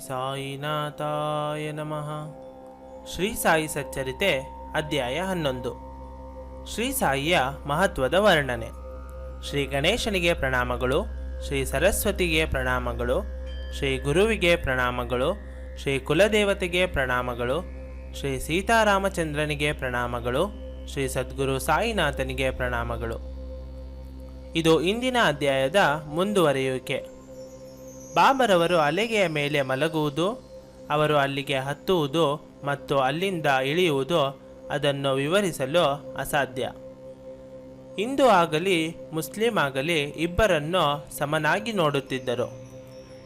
ಸಾಯಿನಾಥಾಯ ನಮಃ. ಶ್ರೀ ಸಾಯಿ ಸಚ್ಚರಿತೆ ಅಧ್ಯಾಯ 11. ಶ್ರೀ ಸಾಯಿಯ ಮಹತ್ವದ ವರ್ಣನೆ. ಶ್ರೀ ಗಣೇಶನಿಗೆ ಪ್ರಣಾಮಗಳು, ಶ್ರೀ ಸರಸ್ವತಿಗೆ ಪ್ರಣಾಮಗಳು, ಶ್ರೀ ಗುರುವಿಗೆ ಪ್ರಣಾಮಗಳು, ಶ್ರೀ ಕುಲದೇವತೆಗೆ ಪ್ರಣಾಮಗಳು, ಶ್ರೀ ಸೀತಾರಾಮಚಂದ್ರನಿಗೆ ಪ್ರಣಾಮಗಳು, ಶ್ರೀ ಸದ್ಗುರು ಸಾಯಿನಾಥನಿಗೆ ಪ್ರಣಾಮಗಳು. ಇದು ಇಂದಿನ ಅಧ್ಯಾಯದ ಮುಂದುವರಿಯುವಿಕೆ. ಬಾಬರವರು ಹಲಗೆಯ ಮೇಲೆ ಮಲಗುವುದು, ಅವರು ಅಲ್ಲಿಗೆ ಹತ್ತುವುದು ಮತ್ತು ಅಲ್ಲಿಂದ ಇಳಿಯುವುದು ಅದನ್ನು ವಿವರಿಸಲು ಅಸಾಧ್ಯ. ಹಿಂದೂ ಆಗಲಿ ಮುಸ್ಲಿಂ ಆಗಲಿ ಇಬ್ಬರನ್ನು ಸಮನಾಗಿ ನೋಡುತ್ತಿದ್ದರು.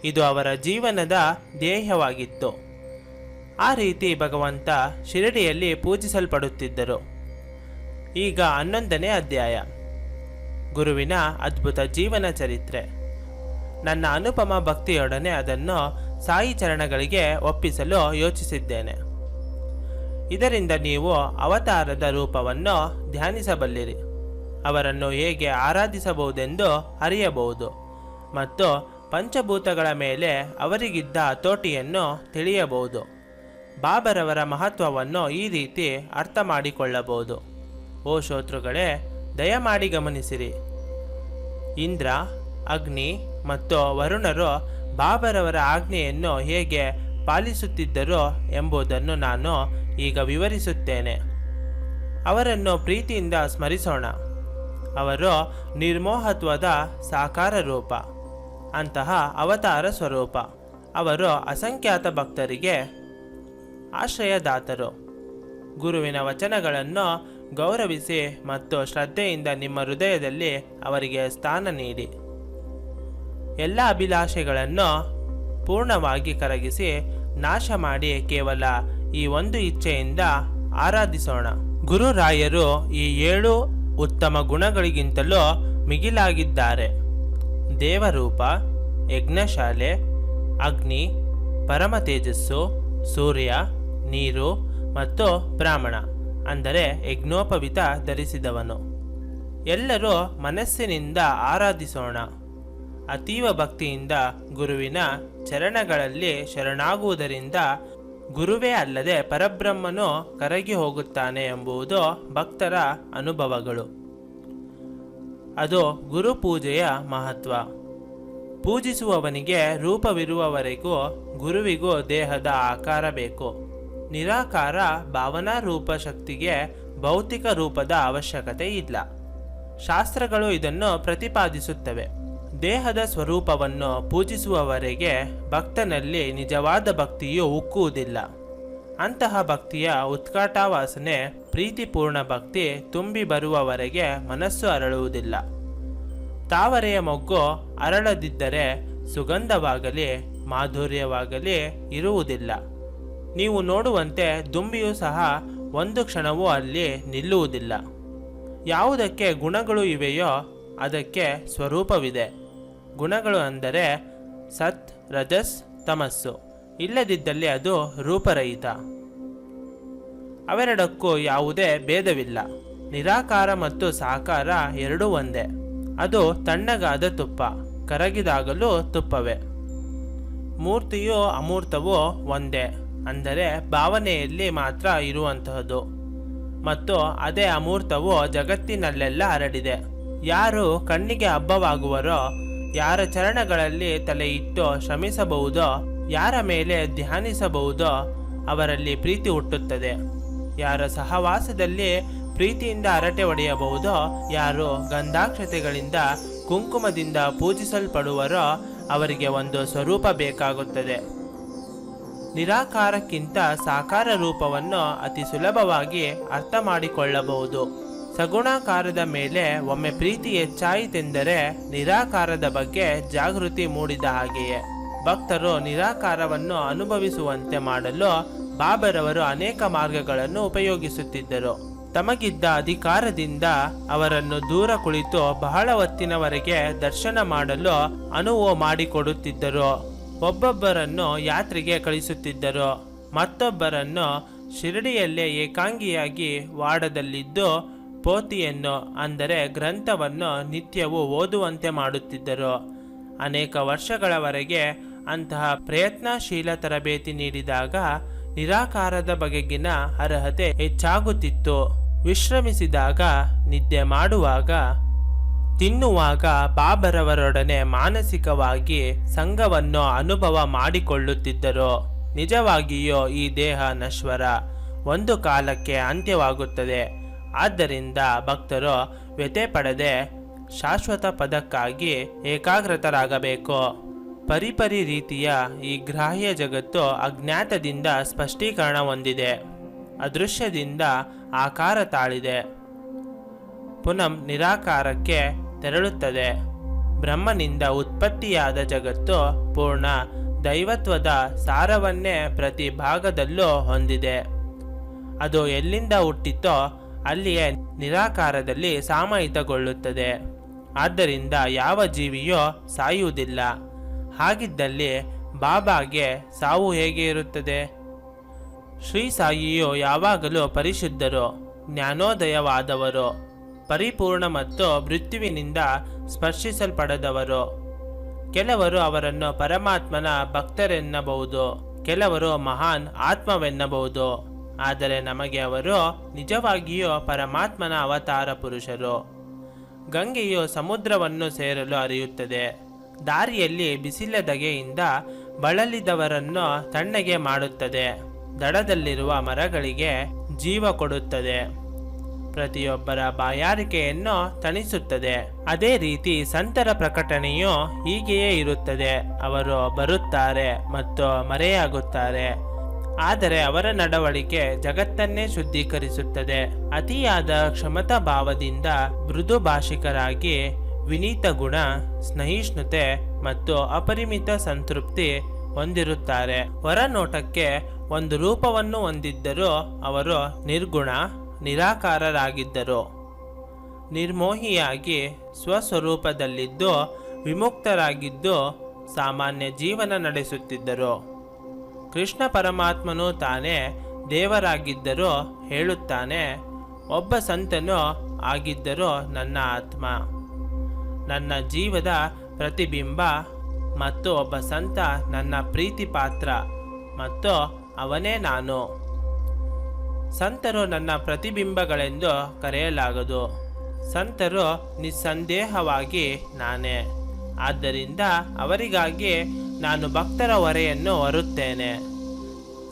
ಇದು ಅವರ ಜೀವನದ ಧ್ಯೇಯವಾಗಿತ್ತು. ಆ ರೀತಿ ಭಗವಂತ ಶಿರಡಿಯಲ್ಲಿ ಪೂಜಿಸಲ್ಪಡುತ್ತಿದ್ದರು. ಈಗ 11ನೇ ಅಧ್ಯಾಯ, ಗುರುವಿನ ಅದ್ಭುತ ಜೀವನ ಚರಿತ್ರೆ. ನನ್ನ ಅನುಪಮ ಭಕ್ತಿಯೊಡನೆ ಅದನ್ನು ಸಾಯಿ ಚರಣಗಳಿಗೆ ಒಪ್ಪಿಸಲು ಯೋಚಿಸಿದ್ದೇನೆ. ಇದರಿಂದ ನೀವು ಅವತಾರದ ರೂಪವನ್ನು ಧ್ಯಾನಿಸಬಲ್ಲಿರಿ, ಅವರನ್ನು ಹೇಗೆ ಆರಾಧಿಸಬಹುದೆಂದು ಅರಿಯಬಹುದು ಮತ್ತು ಪಂಚಭೂತಗಳ ಮೇಲೆ ಅವರಿಗಿದ್ದ ಹತೋಟಿಯನ್ನು ತಿಳಿಯಬಹುದು. ಬಾಬರವರ ಮಹತ್ವವನ್ನು ಈ ರೀತಿ ಅರ್ಥ ಮಾಡಿಕೊಳ್ಳಬಹುದು. ಓ ಶ್ರೋತೃಗಳೇ, ದಯಮಾಡಿ ಗಮನಿಸಿರಿ. ಇಂದ್ರ, ಅಗ್ನಿ ಮತ್ತು ವರುಣರು ಬಾಬರವರ ಆಜ್ಞೆಯನ್ನು ಹೇಗೆ ಪಾಲಿಸುತ್ತಿದ್ದರೋ ಎಂಬುದನ್ನು ನಾನು ಈಗ ವಿವರಿಸುತ್ತೇನೆ. ಅವರನ್ನು ಪ್ರೀತಿಯಿಂದ ಸ್ಮರಿಸೋಣ. ಅವರು ನಿರ್ಮೋಹತ್ವದ ಸಾಕಾರ ರೂಪ, ಅಂತಹ ಅವತಾರ ಸ್ವರೂಪ. ಅವರು ಅಸಂಖ್ಯಾತ ಭಕ್ತರಿಗೆ ಆಶ್ರಯದಾತರು. ಗುರುವಿನ ವಚನಗಳನ್ನು ಗೌರವಿಸಿ ಮತ್ತು ಶ್ರದ್ಧೆಯಿಂದ ನಿಮ್ಮ ಹೃದಯದಲ್ಲಿ ಅವರಿಗೆ ಸ್ಥಾನ ನೀಡಿ. ಎಲ್ಲ ಅಭಿಲಾಷೆಗಳನ್ನು ಪೂರ್ಣವಾಗಿ ಕರಗಿಸಿ ನಾಶ ಮಾಡಿ ಕೇವಲ ಈ ಒಂದು ಇಚ್ಛೆಯಿಂದ ಆರಾಧಿಸೋಣ. ಗುರುರಾಯರು ಈ 7 ಉತ್ತಮ ಗುಣಗಳಿಗಿಂತಲೂ ಮಿಗಿಲಾಗಿದ್ದಾರೆ. ದೇವರೂಪ, ಯಜ್ಞಶಾಲೆ, ಅಗ್ನಿ, ಪರಮ ತೇಜಸ್ಸು, ಸೂರ್ಯ, ನೀರು ಮತ್ತು ಬ್ರಾಹ್ಮಣ, ಅಂದರೆ ಯಜ್ಞೋಪವಿತ ಧರಿಸಿದವನು. ಎಲ್ಲರೂ ಮನಸ್ಸಿನಿಂದ ಆರಾಧಿಸೋಣ. ಅತೀವ ಭಕ್ತಿಯಿಂದ ಗುರುವಿನ ಚರಣಗಳಲ್ಲಿ ಶರಣಾಗುವುದರಿಂದ ಗುರುವೇ ಅಲ್ಲದೆ ಪರಬ್ರಹ್ಮನು ಕರಗಿ ಹೋಗುತ್ತಾನೆ ಎಂಬುದು ಭಕ್ತರ ಅನುಭವಗಳು. ಅದು ಗುರು ಪೂಜೆಯ ಮಹತ್ವ. ಪೂಜಿಸುವವನಿಗೆ ರೂಪವಿರುವವರೆಗೂ ಗುರುವಿಗೂ ದೇಹದ ಆಕಾರ ಬೇಕು. ನಿರಾಕಾರ ಭಾವನಾ ರೂಪ ಶಕ್ತಿಗೆ ಭೌತಿಕ ರೂಪದ ಅವಶ್ಯಕತೆ ಇಲ್ಲ. ಶಾಸ್ತ್ರಗಳು ಇದನ್ನು ಪ್ರತಿಪಾದಿಸುತ್ತವೆ. ದೇಹದ ಸ್ವರೂಪವನ್ನು ಪೂಜಿಸುವವರೆಗೆ ಭಕ್ತನಲ್ಲಿ ನಿಜವಾದ ಭಕ್ತಿಯು ಉಕ್ಕುವುದಿಲ್ಲ. ಅಂತಹ ಭಕ್ತಿಯ ಉತ್ಕಟಾವಾಸನೆ, ಪ್ರೀತಿಪೂರ್ಣ ಭಕ್ತಿ ತುಂಬಿ ಬರುವವರೆಗೆ ಮನಸ್ಸು ಅರಳುವುದಿಲ್ಲ. ತಾವರೆಯ ಮೊಗ್ಗು ಅರಳದಿದ್ದರೆ ಸುಗಂಧವಾಗಲಿ ಮಾಧುರ್ಯವಾಗಲಿ ಇರುವುದಿಲ್ಲ. ನೀವು ನೋಡುವಂತೆ ದುಂಬಿಯೂ ಸಹ ಒಂದು ಕ್ಷಣವೂ ಅಲ್ಲಿ ನಿಲ್ಲುವುದಿಲ್ಲ. ಯಾವುದಕ್ಕೆ ಗುಣಗಳು ಇವೆಯೋ ಅದಕ್ಕೆ ಸ್ವರೂಪವಿದೆ. ಗುಣಗಳು ಅಂದರೆ ಸತ್, ರಜಸ್, ತಮಸ್ಸು. ಇಲ್ಲದಿದ್ದಲ್ಲಿ ಅದು ರೂಪರಹಿತ. ಅವೆರಡಕ್ಕೂ ಯಾವುದೇ ಭೇದವಿಲ್ಲ. ನಿರಾಕಾರ ಮತ್ತು ಸಾಕಾರ ಎರಡೂ ಒಂದೇ. ಅದು ತಣ್ಣಗಾದ ತುಪ್ಪ, ಕರಗಿದಾಗಲೂ ತುಪ್ಪವೇ. ಮೂರ್ತಿಯು ಅಮೂರ್ತವೂ ಒಂದೇ, ಅಂದರೆ ಭಾವನೆಯಲ್ಲಿ ಮಾತ್ರ ಇರುವಂತಹದ್ದು. ಮತ್ತು ಅದೇ ಅಮೂರ್ತವು ಜಗತ್ತಿನಲ್ಲೆಲ್ಲ ಹರಡಿದೆ. ಯಾರು ಕಣ್ಣಿಗೆ ಹಬ್ಬವಾಗುವರೋ, ಯಾರ ಚರಣಗಳಲ್ಲಿ ತಲೆ ಇಟ್ಟು ಶ್ರಮಿಸಬಹುದೋ, ಯಾರ ಮೇಲೆ ಧ್ಯಾನಿಸಬಹುದೋ ಅವರಲ್ಲಿ ಪ್ರೀತಿ ಹುಟ್ಟುತ್ತದೆ. ಯಾರ ಸಹವಾಸದಲ್ಲಿ ಪ್ರೀತಿಯಿಂದ ಹರಟೆ ಹೊಡೆಯಬಹುದೋ, ಯಾರು ಗಂಧಾಕ್ಷತೆಗಳಿಂದ ಕುಂಕುಮದಿಂದ ಪೂಜಿಸಲ್ಪಡುವರೋ ಅವರಿಗೆ ಒಂದು ಸ್ವರೂಪ ಬೇಕಾಗುತ್ತದೆ. ನಿರಾಕಾರಕ್ಕಿಂತ ಸಾಕಾರ ರೂಪವನ್ನು ಅತಿ ಸುಲಭವಾಗಿ ಅರ್ಥ ಮಾಡಿಕೊಳ್ಳಬಹುದು. ಸಗುಣಾಕಾರದ ಮೇಲೆ ಒಮ್ಮೆ ಪ್ರೀತಿ ಹೆಚ್ಚಾಯಿತೆಂದರೆ ನಿರಾಕಾರದ ಬಗ್ಗೆ ಜಾಗೃತಿ ಮೂಡಿದ ಹಾಗೆಯೇ. ಭಕ್ತರು ನಿರಾಕಾರವನ್ನು ಅನುಭವಿಸುವಂತೆ ಮಾಡಲು ಬಾಬರವರು ಅನೇಕ ಮಾರ್ಗಗಳನ್ನು ಉಪಯೋಗಿಸುತ್ತಿದ್ದರು. ತಮಗಿದ್ದ ಅಧಿಕಾರದಿಂದ ಅವರನ್ನು ದೂರ ಕುಳಿತು ಬಹಳ ಹೊತ್ತಿನವರೆಗೆ ದರ್ಶನ ಮಾಡಲು ಅನುವು ಮಾಡಿಕೊಡುತ್ತಿದ್ದರು. ಒಬ್ಬೊಬ್ಬರನ್ನು ಯಾತ್ರೆಗೆ ಕಳಿಸುತ್ತಿದ್ದರು. ಮತ್ತೊಬ್ಬರನ್ನು ಶಿರಡಿಯಲ್ಲೇ ಏಕಾಂಗಿಯಾಗಿ ವಾಡದಲ್ಲಿದ್ದು ಪೋತಿಯನ್ನು, ಅಂದರೆ ಗ್ರಂಥವನ್ನು ನಿತ್ಯವೂ ಓದುವಂತೆ ಮಾಡುತ್ತಿದ್ದರು. ಅನೇಕ ವರ್ಷಗಳವರೆಗೆ ಅಂತಹ ಪ್ರಯತ್ನಶೀಲ ತರಬೇತಿ ನೀಡಿದಾಗ ನಿರಾಕಾರದ ಬಗೆಗಿನ ಅರ್ಹತೆ ಹೆಚ್ಚಾಗುತ್ತಿತ್ತು. ವಿಶ್ರಮಿಸಿದಾಗ, ನಿದ್ದೆ ಮಾಡುವಾಗ, ತಿನ್ನುವಾಗ ಬಾಬರವರೊಡನೆ ಮಾನಸಿಕವಾಗಿ ಸಂಘವನ್ನು ಅನುಭವ ಮಾಡಿಕೊಳ್ಳುತ್ತಿದ್ದರು. ನಿಜವಾಗಿಯೂ ಈ ದೇಹ ನಶ್ವರ, ಒಂದು ಕಾಲಕ್ಕೆ ಅಂತ್ಯವಾಗುತ್ತದೆ. ಆದ್ದರಿಂದ ಭಕ್ತರು ವ್ಯಥೆ ಪಡದೆ ಶಾಶ್ವತ ಪದಕ್ಕಾಗಿ ಏಕಾಗ್ರತರಾಗಬೇಕು. ಪರಿಪರಿ ರೀತಿಯ ಈ ಗ್ರಾಹ್ಯ ಜಗತ್ತು ಅಜ್ಞಾತದಿಂದ ಸ್ಪಷ್ಟೀಕರಣ ಹೊಂದಿದೆ, ಅದೃಶ್ಯದಿಂದ ಆಕಾರ ತಾಳಿದೆ, ಪುನಃ ನಿರಾಕಾರಕ್ಕೆ ತೆರಳುತ್ತದೆ. ಬ್ರಹ್ಮನಿಂದ ಉತ್ಪತ್ತಿಯಾದ ಜಗತ್ತು ಪೂರ್ಣ ದೈವತ್ವದ ಸಾರವನ್ನೇ ಪ್ರತಿ ಭಾಗದಲ್ಲೂ ಹೊಂದಿದೆ. ಅದು ಎಲ್ಲಿಂದ ಹುಟ್ಟಿತೋ ಅಲ್ಲಿಯೇ ನಿರಾಕಾರದಲ್ಲಿ ಸಮಾಹಿತಗೊಳ್ಳುತ್ತದೆ. ಆದ್ದರಿಂದ ಯಾವ ಜೀವಿಯೂ ಸಾಯುವುದಿಲ್ಲ. ಹಾಗಿದ್ದಲ್ಲಿ ಬಾಬಾಗೆ ಸಾವು ಹೇಗೆ ಇರುತ್ತದೆ? ಶ್ರೀ ಸಾಯಿಯು ಯಾವಾಗಲೂ ಪರಿಶುದ್ಧರು, ಜ್ಞಾನೋದಯವಾದವರು, ಪರಿಪೂರ್ಣ ಮತ್ತು ಮೃತ್ಯುವಿನಿಂದ ಸ್ಪರ್ಶಿಸಲ್ಪಡದವರು. ಕೆಲವರು ಅವರನ್ನು ಪರಮಾತ್ಮನ ಭಕ್ತರೆನ್ನಬಹುದು, ಕೆಲವರು ಮಹಾನ್ ಆತ್ಮವೆನ್ನಬಹುದು. ಆದರೆ ನಮಗೆ ಅವರು ನಿಜವಾಗಿಯೂ ಪರಮಾತ್ಮನ ಅವತಾರ ಪುರುಷರು. ಗಂಗೆಯು ಸಮುದ್ರವನ್ನು ಸೇರಲು ಹರಿಯುತ್ತದೆ. ದಾರಿಯಲ್ಲಿ ಬಿಸಿಲ ಧಗೆಯಿಂದ ಬಳಲಿದವರನ್ನು ತಣ್ಣಗೆ ಮಾಡುತ್ತದೆ. ದಡದಲ್ಲಿರುವ ಮರಗಳಿಗೆ ಜೀವ ಕೊಡುತ್ತದೆ. ಪ್ರತಿಯೊಬ್ಬರ ಬಾಯಾರಿಕೆಯನ್ನು ತಣಿಸುತ್ತದೆ. ಅದೇ ರೀತಿ ಸಂತರ ಪ್ರಕಟಣೆಯು ಹೀಗೆಯೇ ಇರುತ್ತದೆ. ಅವರು ಬರುತ್ತಾರೆ ಮತ್ತು ಮರೆಯಾಗುತ್ತಾರೆ, ಆದರೆ ಅವರ ನಡವಳಿಕೆ ಜಗತ್ತನ್ನೇ ಶುದ್ಧೀಕರಿಸುತ್ತದೆ. ಅತಿಯಾದ ಕ್ಷಮತಾ ಭಾವದಿಂದ ಮೃದು ಭಾಷಿಕರಾಗಿ ವಿನೀತ ಗುಣ, ಸಹಿಷ್ಣುತೆ ಮತ್ತು ಅಪರಿಮಿತ ಸಂತೃಪ್ತಿ ಹೊಂದಿರುತ್ತಾರೆ. ಹೊರನೋಟಕ್ಕೆ ಒಂದು ರೂಪವನ್ನು ಹೊಂದಿದ್ದರೂ ಅವರು ನಿರ್ಗುಣ, ನಿರಾಕಾರರಾಗಿದ್ದರು. ನಿರ್ಮೋಹಿಯಾಗಿ ಸ್ವಸ್ವರೂಪದಲ್ಲಿದ್ದು ವಿಮುಕ್ತರಾಗಿದ್ದು ಸಾಮಾನ್ಯ ಜೀವನ ನಡೆಸುತ್ತಿದ್ದರು. ಕೃಷ್ಣ ಪರಮಾತ್ಮನು ತಾನೇ ದೇವರಾಗಿದ್ದರೂ ಹೇಳುತ್ತಾನೆ, ಒಬ್ಬ ಸಂತನು ಆಗಿದ್ದರೂ ನನ್ನ ಆತ್ಮ, ನನ್ನ ಜೀವದ ಪ್ರತಿಬಿಂಬ, ಮತ್ತು ಒಬ್ಬ ಸಂತ ನನ್ನ ಪ್ರೀತಿ ಪಾತ್ರ ಮತ್ತು ಅವನೇ ನಾನು. ಸಂತರು ನನ್ನ ಪ್ರತಿಬಿಂಬಗಳೆಂದು ಕರೆಯಲಾಗದು. ಸಂತರು ನಿಸ್ಸಂದೇಹವಾಗಿ ನಾನೇ. ಆದ್ದರಿಂದ ಅವರಿಗಾಗಿ ನಾನು ಭಕ್ತರ ಹೊರೆಯನ್ನು ಹೊರುತ್ತೇನೆ.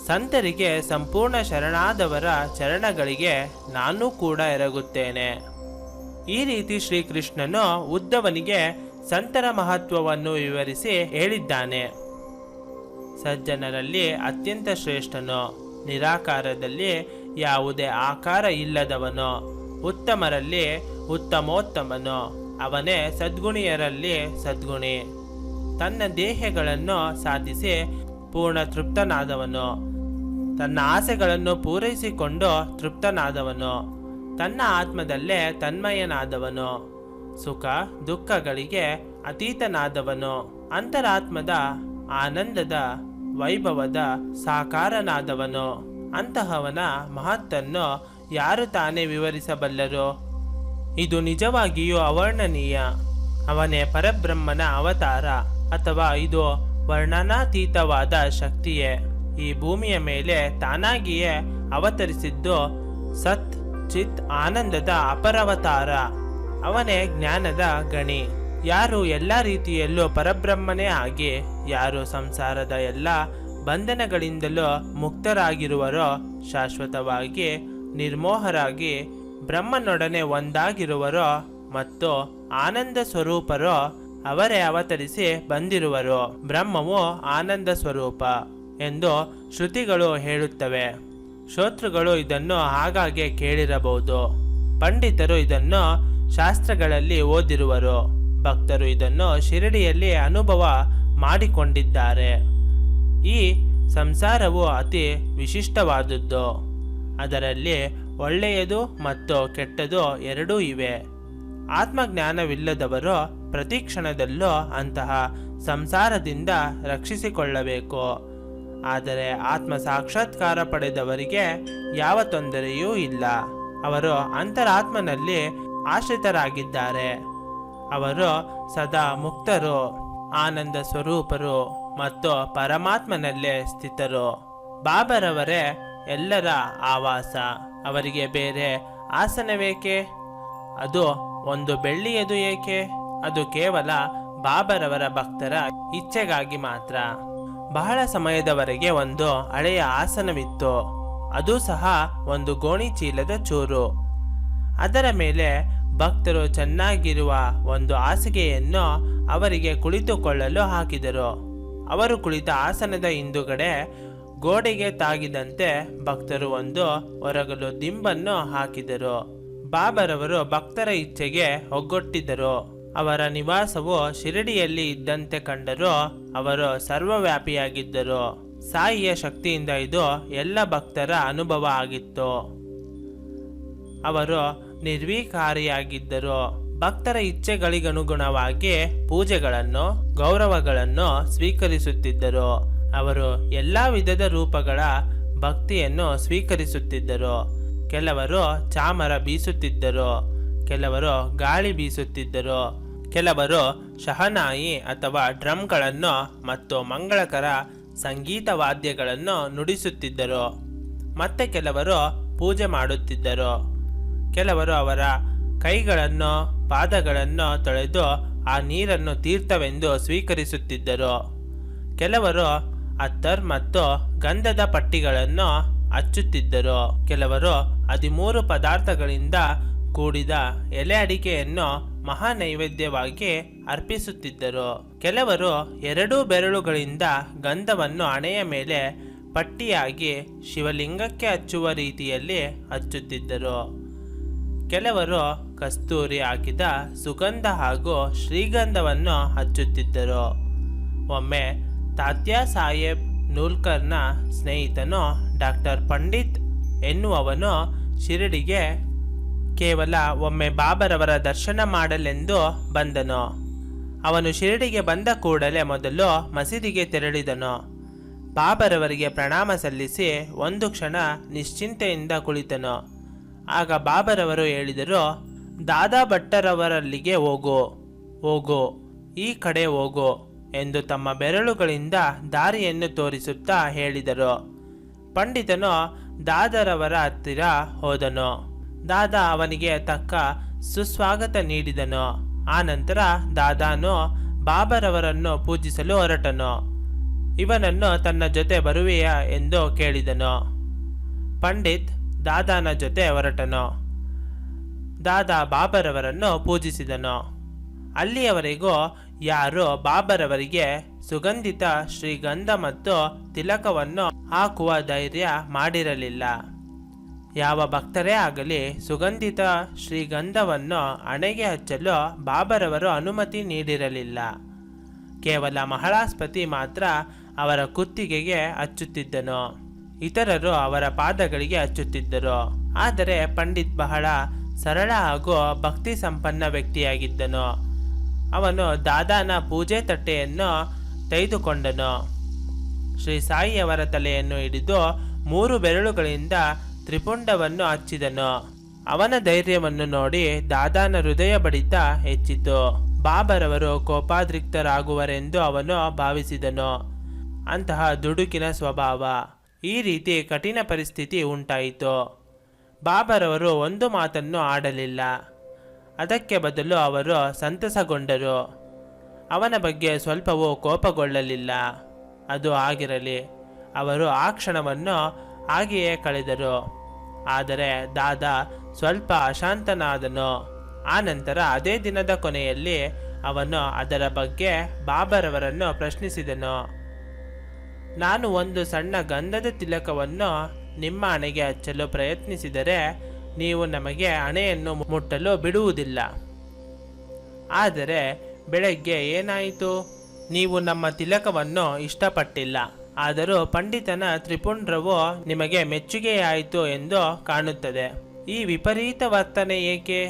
ಸಂತರಿಗೆ ಸಂಪೂರ್ಣ ಶರಣಾದವರ ಚರಣಗಳಿಗೆ ನಾನೂ ಕೂಡ ಎರಗುತ್ತೇನೆ. ಈ ರೀತಿ ಶ್ರೀಕೃಷ್ಣನು ಉದ್ಧವನಿಗೆ ಸಂತರ ಮಹತ್ವವನ್ನು ವಿವರಿಸಿ ಹೇಳಿದ್ದಾನೆ. ಸಜ್ಜನರಲ್ಲಿ ಅತ್ಯಂತ ಶ್ರೇಷ್ಠನು, ನಿರಾಕಾರದಲ್ಲಿ ಯಾವುದೇ ಆಕಾರ ಇಲ್ಲದವನು, ಉತ್ತಮರಲ್ಲಿ ಉತ್ತಮೋತ್ತಮನು, ಅವನೇ ಸದ್ಗುಣಿಯರಲ್ಲಿ ಸದ್ಗುಣಿ. ತನ್ನ ದೇಹಗಳನ್ನು ಸಾಧಿಸಿ ಪೂರ್ಣ ತೃಪ್ತನಾದವನು, ತನ್ನ ಆಸೆಗಳನ್ನು ಪೂರೈಸಿಕೊಂಡು ತೃಪ್ತನಾದವನು, ತನ್ನ ಆತ್ಮದಲ್ಲೇ ತನ್ಮಯನಾದವನು, ಸುಖ ದುಃಖಗಳಿಗೆ ಅತೀತನಾದವನು, ಅಂತರಾತ್ಮದ ಆನಂದದ ವೈಭವದ ಸಾಕಾರನಾದವನು. ಅಂತಹವನ ಮಹತ್ತನ್ನು ಯಾರು ತಾನೇ ವಿವರಿಸಬಲ್ಲರು? ಇದು ನಿಜವಾಗಿಯೂ ಅವರ್ಣನೀಯ. ಅವನೇ ಪರಬ್ರಹ್ಮನ ಅವತಾರ, ಅಥವಾ ಇದು ವರ್ಣನಾತೀತವಾದ ಶಕ್ತಿಯೇ ಈ ಭೂಮಿಯ ಮೇಲೆ ತಾನಾಗಿಯೇ ಅವತರಿಸಿದ್ದು ಸತ್ ಚಿತ್ ಆನಂದದ ಅಪರವತಾರ. ಅವನೇ ಜ್ಞಾನದ ಗಣಿ. ಯಾರು ಎಲ್ಲ ರೀತಿಯಲ್ಲೂ ಪರಬ್ರಹ್ಮನೇ ಆಗಿ, ಯಾರು ಸಂಸಾರದ ಎಲ್ಲ ಬಂಧನಗಳಿಂದಲೂ ಮುಕ್ತರಾಗಿರುವರೋ, ಶಾಶ್ವತವಾಗಿ ನಿರ್ಮೋಹರಾಗಿ ಬ್ರಹ್ಮನೊಡನೆ ಒಂದಾಗಿರುವರೋ ಮತ್ತು ಆನಂದ ಸ್ವರೂಪರೋ, ಅವರೇ ಅವತರಿಸಿ ಬಂದಿರುವರು. ಬ್ರಹ್ಮವು ಆನಂದ ಸ್ವರೂಪ ಎಂದು ಶ್ರುತಿಗಳು ಹೇಳುತ್ತವೆ. ಶ್ರೋತೃಗಳು ಇದನ್ನು ಆಗಾಗ್ಗೆ ಕೇಳಿರಬಹುದು. ಪಂಡಿತರು ಇದನ್ನು ಶಾಸ್ತ್ರಗಳಲ್ಲಿ ಓದಿರುವರು. ಭಕ್ತರು ಇದನ್ನು ಶಿರಡಿಯಲ್ಲಿ ಅನುಭವ ಮಾಡಿಕೊಂಡಿದ್ದಾರೆ. ಈ ಸಂಸಾರವು ಅತಿ ವಿಶಿಷ್ಟವಾದದ್ದು. ಅದರಲ್ಲಿ ಒಳ್ಳೆಯದು ಮತ್ತು ಕೆಟ್ಟದು ಎರಡೂ ಇವೆ. ಆತ್ಮಜ್ಞಾನವಿಲ್ಲದವರು ಪ್ರತಿ ಕ್ಷಣದಲ್ಲೂ ಅಂತಹ ಸಂಸಾರದಿಂದ ರಕ್ಷಿಸಿಕೊಳ್ಳಬೇಕು. ಆದರೆ ಆತ್ಮ ಸಾಕ್ಷಾತ್ಕಾರ ಪಡೆದವರಿಗೆ ಯಾವ ತೊಂದರೆಯೂ ಇಲ್ಲ. ಅವರು ಅಂತರಾತ್ಮನಲ್ಲಿ ಆಶ್ರಿತರಾಗಿದ್ದಾರೆ. ಅವರು ಸದಾ ಮುಕ್ತರು, ಆನಂದ ಸ್ವರೂಪರು ಮತ್ತು ಪರಮಾತ್ಮನಲ್ಲೇ ಸ್ಥಿತರು. ಬಾಬರವರೇ ಎಲ್ಲರ ಆವಾಸ. ಅವರಿಗೆ ಬೇರೆ ಆಸನವೇಕೆ? ಅದು ಒಂದು ಬೆಳ್ಳಿಯದು ಏಕೆ? ಅದು ಕೇವಲ ಬಾಬರವರ ಭಕ್ತರ ಇಚ್ಛೆಗಾಗಿ ಮಾತ್ರ. ಬಹಳ ಸಮಯದವರೆಗೆ ಒಂದು ಹಳೆಯ ಆಸನವಿತ್ತು. ಅದು ಸಹ ಒಂದು ಗೋಣಿ ಚೀಲದ ಚೂರು. ಅದರ ಮೇಲೆ ಭಕ್ತರು ಚೆನ್ನಾಗಿರುವ ಒಂದು ಹಾಸಿಗೆಯನ್ನು ಅವರಿಗೆ ಕುಳಿತುಕೊಳ್ಳಲು ಹಾಕಿದರು. ಅವರು ಕುಳಿತ ಆಸನದ ಹಿಂದುಗಡೆ ಗೋಡೆಗೆ ತಾಗಿದಂತೆ ಭಕ್ತರು ಒಂದು ಹೊರಗಲು ದಿಂಬನ್ನು ಹಾಕಿದರು. ಬಾಬರವರು ಭಕ್ತರ ಇಚ್ಛೆಗೆ ಒಗ್ಗೊಟ್ಟಿದ್ದರು. ಅವರ ನಿವಾಸವು ಶಿರಡಿಯಲ್ಲಿ ಇದ್ದಂತೆ ಕಂಡರೂ ಅವರು ಸರ್ವವ್ಯಾಪಿಯಾಗಿದ್ದರು. ಸಾಯಿಯ ಶಕ್ತಿಯಿಂದ ಇದು ಎಲ್ಲ ಭಕ್ತರ ಅನುಭವ ಆಗಿತ್ತು. ಅವರು ನಿರ್ವಿಕಾರಿಯಾಗಿದ್ದರು. ಭಕ್ತರ ಇಚ್ಛೆಗಳಿಗನುಗುಣವಾಗಿ ಪೂಜೆಗಳನ್ನು, ಗೌರವಗಳನ್ನು ಸ್ವೀಕರಿಸುತ್ತಿದ್ದರು. ಅವರು ಎಲ್ಲ ವಿಧದ ರೂಪಗಳ ಭಕ್ತಿಯನ್ನು ಸ್ವೀಕರಿಸುತ್ತಿದ್ದರು. ಕೆಲವರು ಚಾಮರ ಬೀಸುತ್ತಿದ್ದರು, ಕೆಲವರು ಗಾಳಿ ಬೀಸುತ್ತಿದ್ದರು, ಕೆಲವರು ಶಹನಾಯಿ ಅಥವಾ ಡ್ರಮ್ಗಳನ್ನು ಮತ್ತು ಮಂಗಳಕರ ಸಂಗೀತ ವಾದ್ಯಗಳನ್ನು ನುಡಿಸುತ್ತಿದ್ದರು. ಮತ್ತೆ ಕೆಲವರು ಪೂಜೆ ಮಾಡುತ್ತಿದ್ದರು. ಕೆಲವರು ಅವರ ಕೈಗಳನ್ನು, ಪಾದಗಳನ್ನು ತೊಳೆದು ಆ ನೀರನ್ನು ತೀರ್ಥವೆಂದು ಸ್ವೀಕರಿಸುತ್ತಿದ್ದರು. ಕೆಲವರು ಅತ್ತರ್ ಮತ್ತು ಗಂಧದ ಪಟ್ಟಿಗಳನ್ನು ಹಚ್ಚುತ್ತಿದ್ದರು. ಕೆಲವರು 13 ಪದಾರ್ಥಗಳಿಂದ ಕೂಡಿದ ಎಲೆ ಅಡಿಕೆಯನ್ನು ಮಹಾನೈವೇದ್ಯವಾಗಿ ಅರ್ಪಿಸುತ್ತಿದ್ದರು. ಕೆಲವರು 2 ಬೆರಳುಗಳಿಂದ ಗಂಧವನ್ನು ಹಣೆಯ ಮೇಲೆ ಪಟ್ಟಿಯಾಗಿ ಶಿವಲಿಂಗಕ್ಕೆ ಹಚ್ಚುವ ರೀತಿಯಲ್ಲಿ ಹಚ್ಚುತ್ತಿದ್ದರು. ಕೆಲವರು ಕಸ್ತೂರಿ ಹಾಕಿದ ಸುಗಂಧ ಹಾಗೂ ಶ್ರೀಗಂಧವನ್ನು ಹಚ್ಚುತ್ತಿದ್ದರು. ಒಮ್ಮೆ ತಾತ್ಯಾ ಸಾಹೇಬ್ ನೂಲ್ಕರ್ನ ಸ್ನೇಹಿತನು ಡಾಕ್ಟರ್ ಪಂಡಿತ್ ಎನ್ನುವವನು ಶಿರಡಿಗೆ ಕೇವಲ ಒಮ್ಮೆ ಬಾಬರವರ ದರ್ಶನ ಮಾಡಲೆಂದು ಬಂದನು. ಅವನು ಶಿರಡಿಗೆ ಬಂದ ಕೂಡಲೇ ಮೊದಲು ಮಸೀದಿಗೆ ತೆರಳಿದನು. ಬಾಬರವರಿಗೆ ಪ್ರಣಾಮ ಸಲ್ಲಿಸಿ ಒಂದು ಕ್ಷಣ ನಿಶ್ಚಿಂತೆಯಿಂದ ಕುಳಿತನು. ಆಗ ಬಾಬರವರು ಹೇಳಿದರು, ದಾದಾ ಭಟ್ಟರವರಲ್ಲಿಗೆ ಹೋಗು, ಹೋಗು, ಈ ಕಡೆ ಹೋಗು ಎಂದು ತಮ್ಮ ಬೆರಳುಗಳಿಂದ ದಾರಿಯನ್ನು ತೋರಿಸುತ್ತಾ ಹೇಳಿದರು. ಪಂಡಿತನು ದಾದರವರ ಹತ್ತಿರ ಹೋದನು. ದಾದಾ ಅವನಿಗೆ ತಕ್ಕ ಸುಸ್ವಾಗತ ನೀಡಿದನು. ಆನಂತರ ದಾದಾನು ಬಾಬರವರನ್ನು ಪೂಜಿಸಲು ಹೊರಟನು. ಇವನನ್ನು ತನ್ನ ಜೊತೆ ಬರುವೆಯಾ ಎಂದು ಕೇಳಿದನು. ಪಂಡಿತ್ ದಾದಾನ ಜೊತೆ ಹೊರಟನು. ದಾದಾ ಬಾಬರವರನ್ನು ಪೂಜಿಸಿದನು. ಅಲ್ಲಿಯವರೆಗೂ ಯಾರೂ ಬಾಬರವರಿಗೆ ಸುಗಂಧಿತ ಶ್ರೀಗಂಧ ಮತ್ತು ತಿಲಕವನ್ನು ಹಾಕುವ ಧೈರ್ಯ ಮಾಡಿರಲಿಲ್ಲ. ಯಾವ ಭಕ್ತರೇ ಆಗಲಿ ಸುಗಂಧಿತ ಶ್ರೀಗಂಧವನ್ನು ಹಣೆಗೆ ಹಚ್ಚಲು ಬಾಬರವರು ಅನುಮತಿ ನೀಡಿರಲಿಲ್ಲ. ಕೇವಲ ಮಹಳಾಸ್ಪತಿ ಮಾತ್ರ ಅವರ ಕುತ್ತಿಗೆಗೆ ಹಚ್ಚುತ್ತಿದ್ದನು. ಇತರರು ಅವರ ಪಾದಗಳಿಗೆ ಹಚ್ಚುತ್ತಿದ್ದರು. ಆದರೆ ಪಂಡಿತ್ ಬಹಳ ಸರಳ ಹಾಗೂ ಭಕ್ತಿ ಸಂಪನ್ನ ವ್ಯಕ್ತಿಯಾಗಿದ್ದನು. ಅವನು ದಾದಾನ ಪೂಜೆ ತಟ್ಟೆಯನ್ನು ತೆಗೆದುಕೊಂಡನು. ಶ್ರೀ ಸಾಯಿಯವರ ತಲೆಯನ್ನು ಹಿಡಿದು 3 ಬೆರಳುಗಳಿಂದ ತ್ರಿಪುಂಡವನ್ನು ಹಚ್ಚಿದನು. ಅವನ ಧೈರ್ಯವನ್ನು ನೋಡಿ ದಾದಾನ ಹೃದಯ ಬಡಿತ ಹೆಚ್ಚಿತು. ಬಾಬರವರು ಕೋಪಾದ್ರಿಕ್ತರಾಗುವರೆಂದು ಅವನು ಭಾವಿಸಿದನು. ಅಂತಹ ದುಡುಕಿನ ಸ್ವಭಾವ. ಈ ರೀತಿ ಕಠಿಣ ಪರಿಸ್ಥಿತಿ ಉಂಟಾಯಿತು. ಬಾಬರವರು ಒಂದು ಮಾತನ್ನು ಆಡಲಿಲ್ಲ. ಅದಕ್ಕೆ ಬದಲು ಅವರು ಸಂತಸಗೊಂಡರು. ಅವನ ಬಗ್ಗೆ ಸ್ವಲ್ಪವೂ ಕೋಪಗೊಳ್ಳಲಿಲ್ಲ. ಅದು ಆಗಿರಲಿ. ಅವರು ಆ ಕ್ಷಣವನ್ನು ಹಾಗೆಯೇ ಕಳೆದರು. ಆದರೆ ದಾದಾ ಸ್ವಲ್ಪ ಅಶಾಂತನಾದನು. ಆನಂತರ ಅದೇ ದಿನದ ಕೊನೆಯಲ್ಲಿ ಅವನು ಅದರ ಬಗ್ಗೆ ಬಾಬರವರನ್ನು ಪ್ರಶ್ನಿಸಿದನು. ನಾನು ಒಂದು ಸಣ್ಣ ಗಂಧದ ತಿಲಕವನ್ನು ನಿಮ್ಮ ಹಣೆಗೆ ಹಚ್ಚಲು ಪ್ರಯತ್ನಿಸಿದರೆ ನೀವು ನಮಗೆ ಹಣೆಯನ್ನು ಮುಟ್ಟಲು ಬಿಡುವುದಿಲ್ಲ. ಆದರೆ ಬೆಳಗ್ಗೆ ಏನಾಯಿತು? ನೀವು ನಮ್ಮ ತಿಲಕವನ್ನು ಇಷ್ಟಪಟ್ಟಿಲ್ಲ. ಆದರೂ ಪಂಡಿತನ ತ್ರಿಪುಂಡ್ರವು ನಿಮಗೆ ಮೆಚ್ಚುಗೆಯಾಯಿತು ಎಂದು ಕಾಣುತ್ತದೆ. ಈ ವಿಪರೀತ ವರ್ತನೆ ಏಕೆ?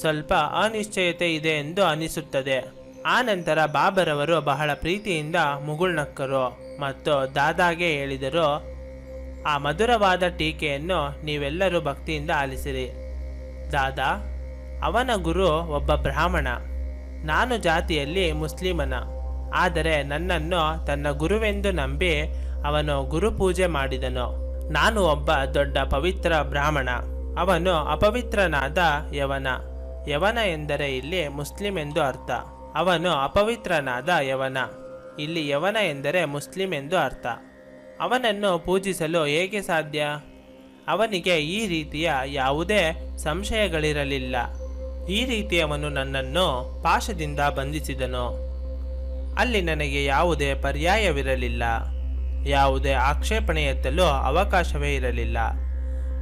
ಸ್ವಲ್ಪ ಅನಿಶ್ಚಯತೆ ಇದೆ ಎಂದು ಅನಿಸುತ್ತದೆ. ಆನಂತರ ಬಾಬರವರು ಬಹಳ ಪ್ರೀತಿಯಿಂದ ಮುಗುಳ್ನಕ್ಕರು ಮತ್ತು ದಾದಾಗೆ ಹೇಳಿದರು, ಆ ಮಧುರವಾದ ಟೀಕೆಯನ್ನು ನೀವೆಲ್ಲರೂ ಭಕ್ತಿಯಿಂದ ಆಲಿಸಿರಿ. ದಾದಾ, ಅವನ ಗುರು ಒಬ್ಬ ಬ್ರಾಹ್ಮಣ. ನಾನು ಜಾತಿಯಲ್ಲಿ ಮುಸ್ಲಿಮನ. ಆದರೆ ನನ್ನನ್ನು ತನ್ನ ಗುರುವೆಂದು ನಂಬಿ ಅವನು ಗುರುಪೂಜೆ ಮಾಡಿದನು. ನಾನು ಒಬ್ಬ ದೊಡ್ಡ ಪವಿತ್ರ ಬ್ರಾಹ್ಮಣ, ಅವನು ಅಪವಿತ್ರನಾದ ಯವನ. ಯವನ ಎಂದರೆ ಇಲ್ಲಿ ಮುಸ್ಲಿಂ ಎಂದು ಅರ್ಥ. ಅವನು ಅಪವಿತ್ರನಾದ ಯವನ, ಇಲ್ಲಿ ಯವನ ಎಂದರೆ ಮುಸ್ಲಿಂ ಎಂದು ಅರ್ಥ. ಅವನನ್ನು ಪೂಜಿಸಲು ಹೇಗೆ ಸಾಧ್ಯ? ಅವನಿಗೆ ಈ ರೀತಿಯ ಯಾವುದೇ ಸಂಶಯಗಳಿರಲಿಲ್ಲ. ಈ ರೀತಿ ಅವನು ನನ್ನನ್ನು ಪಾಶದಿಂದ ಬಂಧಿಸಿದನು. ಅಲ್ಲಿ ನನಗೆ ಯಾವುದೇ ಪರ್ಯಾಯವಿರಲಿಲ್ಲ, ಯಾವುದೇ ಆಕ್ಷೇಪಣೆ ಎತ್ತಲು ಅವಕಾಶವೇ ಇರಲಿಲ್ಲ.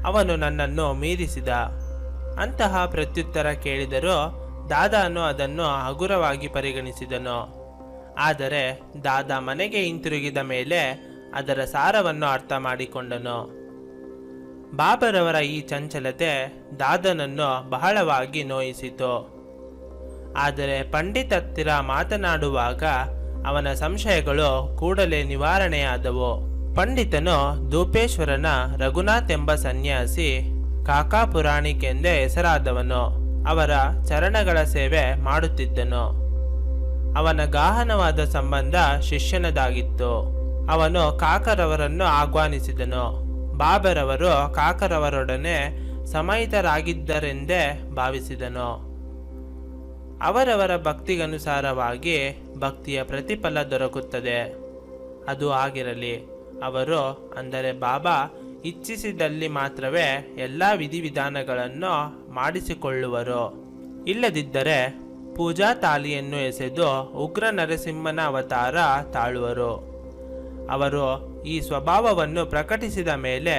ಅವನು ನನ್ನನ್ನು ಮೀರಿಸಿದ. ಅಂತಹ ಪ್ರತ್ಯುತ್ತರ ಕೇಳಿದರೂ ದಾದಾನು ಅದನ್ನು ಹಗುರವಾಗಿ ಪರಿಗಣಿಸಿದನು. ಆದರೆ ದಾದಾ ಮನೆಗೆ ಹಿಂತಿರುಗಿದ ಮೇಲೆ ಅದರ ಸಾರವನ್ನು ಅರ್ಥ ಮಾಡಿಕೊಂಡನು. ಬಾಬರವರ ಈ ಚಂಚಲತೆ ದಾದನನ್ನು ಬಹಳವಾಗಿ ನೋಯಿಸಿತು. ಆದರೆ ಪಂಡಿತ್ ಹತ್ತಿರ ಮಾತನಾಡುವಾಗ ಅವನ ಸಂಶಯಗಳು ಕೂಡಲೇ ನಿವಾರಣೆಯಾದವು. ಪಂಡಿತನು ಧೂಪೇಶ್ವರನ ರಘುನಾಥ್ ಎಂಬ ಸನ್ಯಾಸಿ, ಕಾಕಾ ಪುರಾಣಿಕ್ ಎಂದೇ ಹೆಸರಾದವನು. ಅವರ ಚರಣಗಳ ಸೇವೆ ಮಾಡುತ್ತಿದ್ದನು. ಅವನ ಗಾಹನವಾದ ಸಂಬಂಧ ಶಿಷ್ಯನದಾಗಿತ್ತು. ಅವನು ಕಾಕರವರನ್ನು ಆಹ್ವಾನಿಸಿದನು. ಬಾಬರವರು ಕಾಕರವರೊಡನೆ ಸಮಾಹಿತರಾಗಿದ್ದರೆಂದೇ ಭಾವಿಸಿದನು. ಅವರವರ ಭಕ್ತಿಗನುಸಾರವಾಗಿ ಭಕ್ತಿಯ ಪ್ರತಿಫಲ ದೊರಕುತ್ತದೆ. ಅದು ಆಗಿರಲಿ. ಅವರು ಅಂದರೆ ಬಾಬಾ ಇಚ್ಛಿಸಿದಲ್ಲಿ ಮಾತ್ರವೇ ಎಲ್ಲ ವಿಧಿವಿಧಾನಗಳನ್ನು ಮಾಡಿಸಿಕೊಳ್ಳುವರು. ಇಲ್ಲದಿದ್ದರೆ ಪೂಜಾ ತಾಲಿಯನ್ನು ಎಸೆದು ಉಗ್ರ ನರಸಿಂಹನ ಅವತಾರ ತಾಳುವರು. ಅವರು ಈ ಸ್ವಭಾವವನ್ನು ಪ್ರಕಟಿಸಿದ ಮೇಲೆ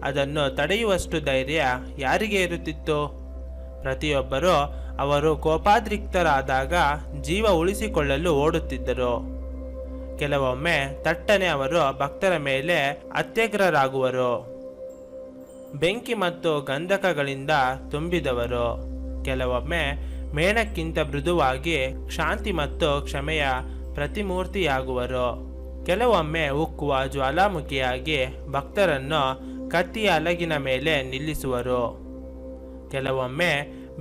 ಅದನ್ನು ತಡೆಯುವಷ್ಟು ಧೈರ್ಯ ಯಾರಿಗೆ ಇರುತ್ತಿತ್ತು? ಪ್ರತಿಯೊಬ್ಬರೂ ಅವರು ಕೋಪಾದ್ರಿಕ್ತರಾದಾಗ ಜೀವ ಉಳಿಸಿಕೊಳ್ಳಲು ಓಡುತ್ತಿದ್ದರು. ಕೆಲವೊಮ್ಮೆ ತಟ್ಟನೆ ಅವರು ಭಕ್ತರ ಮೇಲೆ ಅತ್ಯಗ್ರರಾಗುವರು. ಬೆಂಕಿ ಮತ್ತು ಗಂಧಕಗಳಿಂದ ತುಂಬಿದವರು. ಕೆಲವೊಮ್ಮೆ ಮೇಣಕ್ಕಿಂತ ಮೃದುವಾಗಿ ಶಾಂತಿ ಮತ್ತು ಕ್ಷಮೆಯ ಪ್ರತಿಮೂರ್ತಿಯಾಗುವರು. ಕೆಲವೊಮ್ಮೆ ಉಕ್ಕುವ ಜ್ವಾಲಾಮುಖಿಯಾಗಿ ಭಕ್ತರನ್ನು ಕತ್ತಿಯ ಅಲಗಿನ ಮೇಲೆ ನಿಲ್ಲಿಸುವರು. ಕೆಲವೊಮ್ಮೆ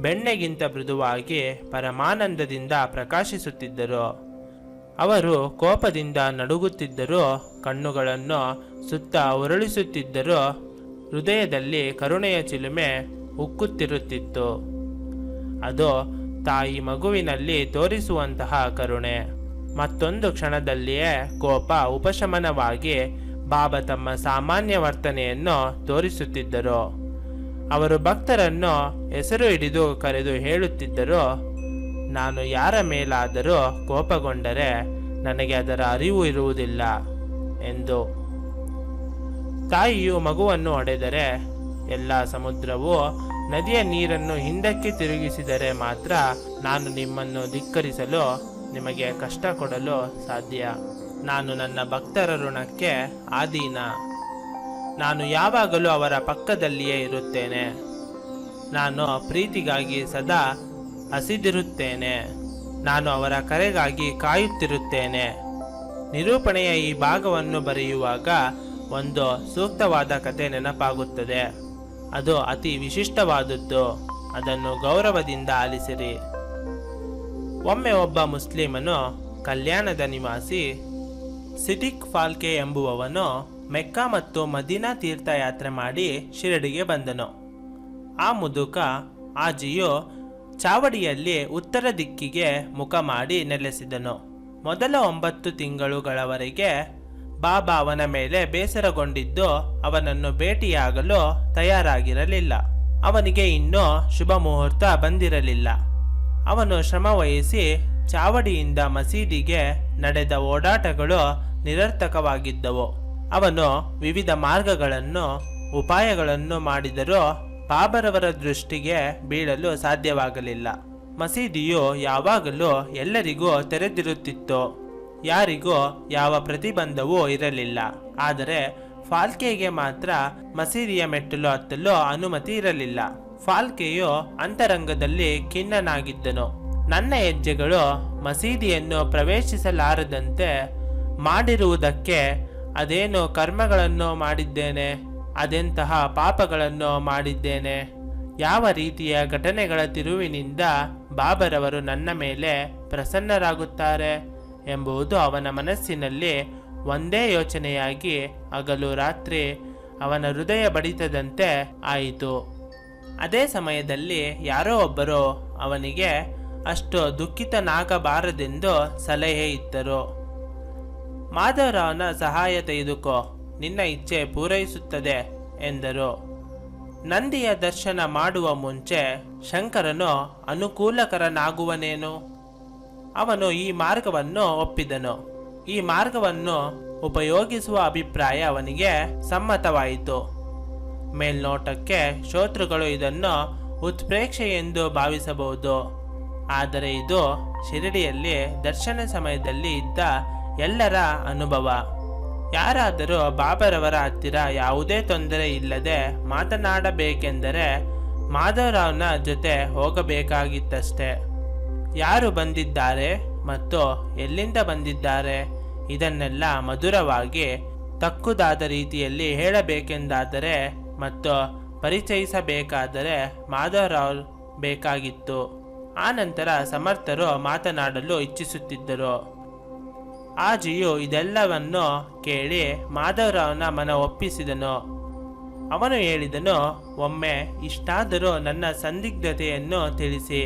ಬೆಣ್ಣೆಗಿಂತ ಮೃದುವಾಗಿ ಪರಮಾನಂದದಿಂದ ಪ್ರಕಾಶಿಸುತ್ತಿದ್ದರು. ಅವರು ಕೋಪದಿಂದ ನಡುಗುತ್ತಿದ್ದರೂ, ಕಣ್ಣುಗಳನ್ನು ಸುತ್ತ ಉರುಳಿಸುತ್ತಿದ್ದರೂ, ಹೃದಯದಲ್ಲಿ ಕರುಣೆಯ ಚಿಲುಮೆ ಉಕ್ಕುತ್ತಿರುತ್ತಿತ್ತು. ಅದು ತಾಯಿ ಮಗುವಿನಲ್ಲಿ ತೋರಿಸುವಂತಹ ಕರುಣೆ. ಮತ್ತೊಂದು ಕ್ಷಣದಲ್ಲಿಯೇ ಕೋಪ ಉಪಶಮನವಾಗಿ ಬಾಬಾ ತಮ್ಮ ಸಾಮಾನ್ಯ ವರ್ತನೆಯನ್ನು ತೋರಿಸುತ್ತಿದ್ದರು. ಅವರು ಭಕ್ತರನ್ನು ಹೆಸರು ಹಿಡಿದು ಕರೆದು ಹೇಳುತ್ತಿದ್ದರು, ನಾನು ಯಾರ ಮೇಲಾದರೂ ಕೋಪಗೊಂಡರೆ ನನಗೆ ಅದರ ಅರಿವು ಇರುವುದಿಲ್ಲ ಎಂದು. ತಾಯಿಯು ಮಗುವನ್ನು ಹೊಡೆದರೆ ಎಲ್ಲ ಸಮುದ್ರವು ನದಿಯ ನೀರನ್ನು ಹಿಂದಕ್ಕೆ ತಿರುಗಿಸಿದರೆ ಮಾತ್ರ ನಾನು ನಿಮ್ಮನ್ನು ಧಿಕ್ಕರಿಸಲು, ನಿಮಗೆ ಕಷ್ಟ ಕೊಡಲು ಸಾಧ್ಯ. ನಾನು ನನ್ನ ಭಕ್ತರ ಋಣಕ್ಕೆ ಆಧೀನ. ನಾನು ಯಾವಾಗಲೂ ಅವರ ಪಕ್ಕದಲ್ಲಿಯೇ ಇರುತ್ತೇನೆ. ನಾನು ಪ್ರೀತಿಗಾಗಿ ಸದಾ ಹಸಿದಿರುತ್ತೇನೆ. ನಾನು ಅವರ ಕರೆಗಾಗಿ ಕಾಯುತ್ತಿರುತ್ತೇನೆ. ನಿರೂಪಣೆಯ ಈ ಭಾಗವನ್ನು ಬರೆಯುವಾಗ ಒಂದು ಸೂಕ್ತವಾದ ಕತೆ ನೆನಪಾಗುತ್ತದೆ. ಅದು ಅತಿ ವಿಶಿಷ್ಟವಾದದ್ದು. ಅದನ್ನು ಗೌರವದಿಂದ ಆಲಿಸಿರಿ. ಒಮ್ಮೆ ಒಬ್ಬ ಮುಸ್ಲಿಮನು, ಕಲ್ಯಾಣದ ನಿವಾಸಿ ಸಿದಿಕ್ ಫಾಲ್ಕೆ ಎಂಬುವವನು ಮೆಕ್ಕಾ ಮತ್ತು ಮದೀನಾ ತೀರ್ಥಯಾತ್ರೆ ಮಾಡಿ ಶಿರಡಿಗೆ ಬಂದನು. ಆ ಮುದುಕ ಆಜಿಯು ಚಾವಡಿಯಲ್ಲಿ ಉತ್ತರ ದಿಕ್ಕಿಗೆ ಮುಖ ಮಾಡಿ ನೆಲೆಸಿದನು. ಮೊದಲ 9 ತಿಂಗಳುಗಳವರೆಗೆ ಬಾಬಾ ಅವನ ಮೇಲೆ ಬೇಸರಗೊಂಡಿದ್ದು ಅವನನ್ನು ಭೇಟಿಯಾಗಲು ತಯಾರಾಗಿರಲಿಲ್ಲ. ಅವನಿಗೆ ಇನ್ನೂ ಶುಭ ಮುಹೂರ್ತ ಬಂದಿರಲಿಲ್ಲ. ಅವನು ಶ್ರಮವಹಿಸಿ ಚಾವಡಿಯಿಂದ ಮಸೀದಿಗೆ ನಡೆದ ಓಡಾಟಗಳು ನಿರರ್ಥಕವಾಗಿದ್ದವು. ಅವನು ವಿವಿಧ ಮಾರ್ಗಗಳನ್ನು ಉಪಾಯಗಳನ್ನು ಮಾಡಿದರೂ ಬಾಬರವರ ದೃಷ್ಟಿಗೆ ಬೀಳಲು ಸಾಧ್ಯವಾಗಲಿಲ್ಲ. ಮಸೀದಿಯು ಯಾವಾಗಲೂ ಎಲ್ಲರಿಗೂ ತೆರೆದಿರುತ್ತಿತ್ತು. ಯಾರಿಗೂ ಯಾವ ಪ್ರತಿಬಂಧವೂ ಇರಲಿಲ್ಲ. ಆದರೆ ಫಾಲ್ಕೆಗೆ ಮಾತ್ರ ಮಸೀದಿಯ ಮೆಟ್ಟಲು ಹತ್ತಲು ಅನುಮತಿ ಇರಲಿಲ್ಲ. ಫಾಲ್ಕೆಯು ಅಂತರಂಗದಲ್ಲಿ ಖಿನ್ನನಾಗಿದ್ದನು. ನನ್ನ ಹೆಜ್ಜೆಗಳು ಮಸೀದಿಯನ್ನು ಪ್ರವೇಶಿಸಲಾರದಂತೆ ಮಾಡಿರುವುದಕ್ಕೆ ಅದೇನು ಕರ್ಮಗಳನ್ನು ಮಾಡಿದ್ದೇನೆ? ಅದೆಂತಹ ಪಾಪಗಳನ್ನು ಮಾಡಿದ್ದೇನೆ? ಯಾವ ರೀತಿಯ ಘಟನೆಗಳ ತಿರುವಿನಿಂದ ಬಾಬರವರು ನನ್ನ ಮೇಲೆ ಪ್ರಸನ್ನರಾಗುತ್ತಾರೆ ಎಂಬುದು ಅವನ ಮನಸ್ಸಿನಲ್ಲಿ ಒಂದೇ ಯೋಚನೆಯಾಗಿ ಹಗಲು ರಾತ್ರಿ ಅವನ ಹೃದಯ ಬಡಿತದಂತೆ ಆಯಿತು. ಅದೇ ಸಮಯದಲ್ಲಿ ಯಾರೋ ಒಬ್ಬರು ಅವನಿಗೆ ಅಷ್ಟು ದುಃಖಿತನಾಗಬಾರದೆಂದು ಸಲಹೆ ಇತ್ತರು. ಮಾಧವರಾವನ ಸಹಾಯ ತೆಗೆದುಕೋ, ನಿನ್ನ ಇಚ್ಛೆ ಪೂರೈಸುತ್ತದೆ ಎಂದರು. ನಂದಿಯ ದರ್ಶನ ಮಾಡುವ ಮುಂಚೆ ಶಂಕರನು ಅನುಕೂಲಕರನಾಗುವನೇನು? ಅವನು ಈ ಮಾರ್ಗವನ್ನು ಒಪ್ಪಿದನು. ಈ ಮಾರ್ಗವನ್ನು ಉಪಯೋಗಿಸುವ ಅಭಿಪ್ರಾಯ ಅವನಿಗೆ ಸಮ್ಮತವಾಯಿತು. ಮೇಲ್ನೋಟಕ್ಕೆ ಶ್ರೋತೃಗಳು ಇದನ್ನು ಉತ್ಪ್ರೇಕ್ಷೆ ಎಂದು ಭಾವಿಸಬಹುದು. ಆದರೆ ಇದು ಶಿರಡಿಯಲ್ಲಿ ದರ್ಶನ ಸಮಯದಲ್ಲಿ ಇದ್ದ ಎಲ್ಲರ ಅನುಭವ. ಯಾರಾದರೂ ಬಾಬರವರ ಹತ್ತಿರ ಯಾವುದೇ ತೊಂದರೆ ಇಲ್ಲದೆ ಮಾತನಾಡಬೇಕೆಂದರೆ ಮಾಧವರಾವ್ನ ಜೊತೆ ಹೋಗಬೇಕಾಗಿತ್ತಷ್ಟೇ. ಯಾರು ಬಂದಿದ್ದಾರೆ ಮತ್ತು ಎಲ್ಲಿಂದ ಬಂದಿದ್ದಾರೆ ಇದನ್ನೆಲ್ಲ ಮಧುರವಾಗಿ ತಕ್ಕುದಾದ ರೀತಿಯಲ್ಲಿ ಹೇಳಬೇಕೆಂದಾದರೆ ಮತ್ತು ಪರಿಚಯಿಸಬೇಕಾದರೆ ಮಾಧವರಾವ್ ಬೇಕಾಗಿತ್ತು. ಆನಂತರ ಸಮರ್ಥರು ಮಾತನಾಡಲು ಇಚ್ಛಿಸುತ್ತಿದ್ದರು. ಆಜಿಯು ಇದೆಲ್ಲವನ್ನು ಕೇಳಿ ಮಾಧವರಾವ್ನ ಮನ ಒಪ್ಪಿಸಿದನು. ಅವನು ಹೇಳಿದನು, ಒಮ್ಮೆ ಇಷ್ಟಾದರೂ ನನ್ನ ಸಂದಿಗ್ಧತೆಯನ್ನು ತಿಳಿಸಿ,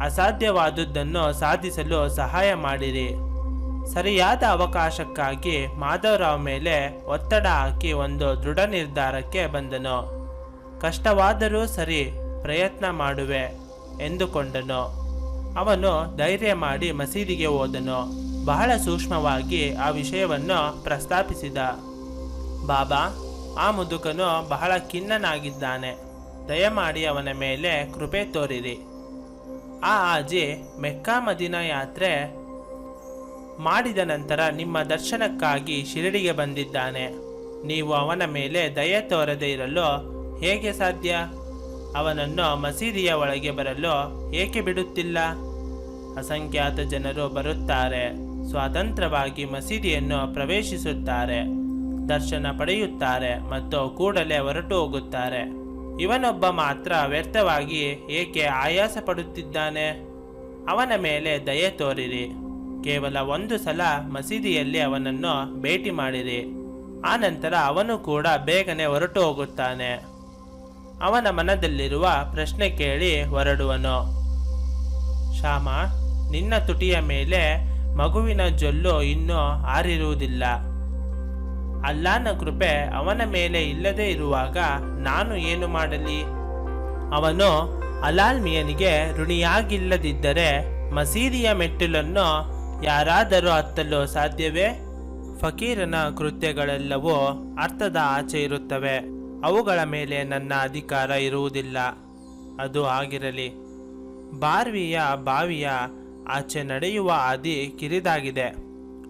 ಅಸಾಧ್ಯವಾದುದನ್ನು ಸಾಧಿಸಲು ಸಹಾಯ ಮಾಡಿರಿ. ಸರಿಯಾದ ಅವಕಾಶಕ್ಕಾಗಿ ಮಾಧವರಾವ್ ಮೇಲೆ ಒತ್ತಡ ಹಾಕಿ ಒಂದು ದೃಢ ನಿರ್ಧಾರಕ್ಕೆ ಬಂದನು. ಕಷ್ಟವಾದರೂ ಸರಿ, ಪ್ರಯತ್ನ ಮಾಡುವೆ ಎಂದುಕೊಂಡನು. ಅವನು ಧೈರ್ಯ ಮಾಡಿ ಮಸೀದಿಗೆ ಹೋದನು. ಬಹಳ ಸೂಕ್ಷ್ಮವಾಗಿ ಆ ವಿಷಯವನ್ನು ಪ್ರಸ್ತಾಪಿಸಿದ. ಬಾಬಾ, ಆ ಮುದುಕನು ಬಹಳ ಖಿನ್ನನಾಗಿದ್ದಾನೆ, ದಯಮಾಡಿ ಅವನ ಮೇಲೆ ಕೃಪೆ ತೋರಿರಿ. ಆ ಆಜಿ ಮೆಕ್ಕಾ ಮದೀನಾ ಯಾತ್ರೆ ಮಾಡಿದ ನಂತರ ನಿಮ್ಮ ದರ್ಶನಕ್ಕಾಗಿ ಶಿರಡಿಗೆ ಬಂದಿದ್ದಾನೆ. ನೀವು ಅವನ ಮೇಲೆ ದಯೆ ತೋರದೇ ಇರಲು ಹೇಗೆ ಸಾಧ್ಯ? ಅವನನ್ನು ಮಸೀದಿಯ ಒಳಗೆ ಬರಲು ಏಕೆ ಬಿಡುತ್ತಿಲ್ಲ? ಅಸಂಖ್ಯಾತ ಜನರು ಬರುತ್ತಾರೆ, ಸ್ವತಂತ್ರವಾಗಿ ಮಸೀದಿಯನ್ನು ಪ್ರವೇಶಿಸುತ್ತಾರೆ, ದರ್ಶನ ಪಡೆಯುತ್ತಾರೆ ಮತ್ತು ಕೂಡಲೇ ಹೊರಟು ಹೋಗುತ್ತಾರೆ. ಇವನೊಬ್ಬ ಮಾತ್ರ ವ್ಯರ್ಥವಾಗಿ ಏಕೆ ಆಯಾಸ ಪಡುತ್ತಿದ್ದಾನೆ? ಅವನ ಮೇಲೆ ದಯೆ ತೋರಿರಿ. ಕೇವಲ ಒಂದು ಸಲ ಮಸೀದಿಯಲ್ಲಿ ಅವನನ್ನು ಭೇಟಿ ಮಾಡಿರಿ. ಆನಂತರ ಅವನು ಕೂಡ ಬೇಗನೆ ಹೊರಟು ಹೋಗುತ್ತಾನೆ. ಅವನ ಮನದಲ್ಲಿರುವ ಪ್ರಶ್ನೆ ಕೇಳಿ ಹೊರಡುವನು. ಶ್ಯಾಮ, ನಿನ್ನ ತುಟಿಯ ಮೇಲೆ ಮಗುವಿನ ಜೊಲ್ಲು ಇನ್ನೂ ಆರಿರುವುದಿಲ್ಲ. ಅಲ್ಲಾನ ಕೃಪೆ ಅವನ ಮೇಲೆ ಇಲ್ಲದೆ ಇರುವಾಗ ನಾನು ಏನು ಮಾಡಲಿ? ಅವನು ಅಲಾಲ್ಮಿಯನಿಗೆ ಋಣಿಯಾಗಿಲ್ಲದಿದ್ದರೆ ಮಸೀದಿಯ ಮೆಟ್ಟಿಲನ್ನು ಯಾರಾದರೂ ಹತ್ತಲು ಸಾಧ್ಯವೇ? ಫಕೀರನ ಕೃತ್ಯಗಳೆಲ್ಲವೂ ಅರ್ಥದ ಆಚೆ ಇರುತ್ತವೆ. ಅವುಗಳ ಮೇಲೆ ನನ್ನ ಅಧಿಕಾರ ಇರುವುದಿಲ್ಲ. ಅದು ಆಗಿರಲಿ. ಬಾವಿಯ ಆಚೆ ನಡೆಯುವ ಹಾದಿ ಕಿರಿದಾಗಿದೆ.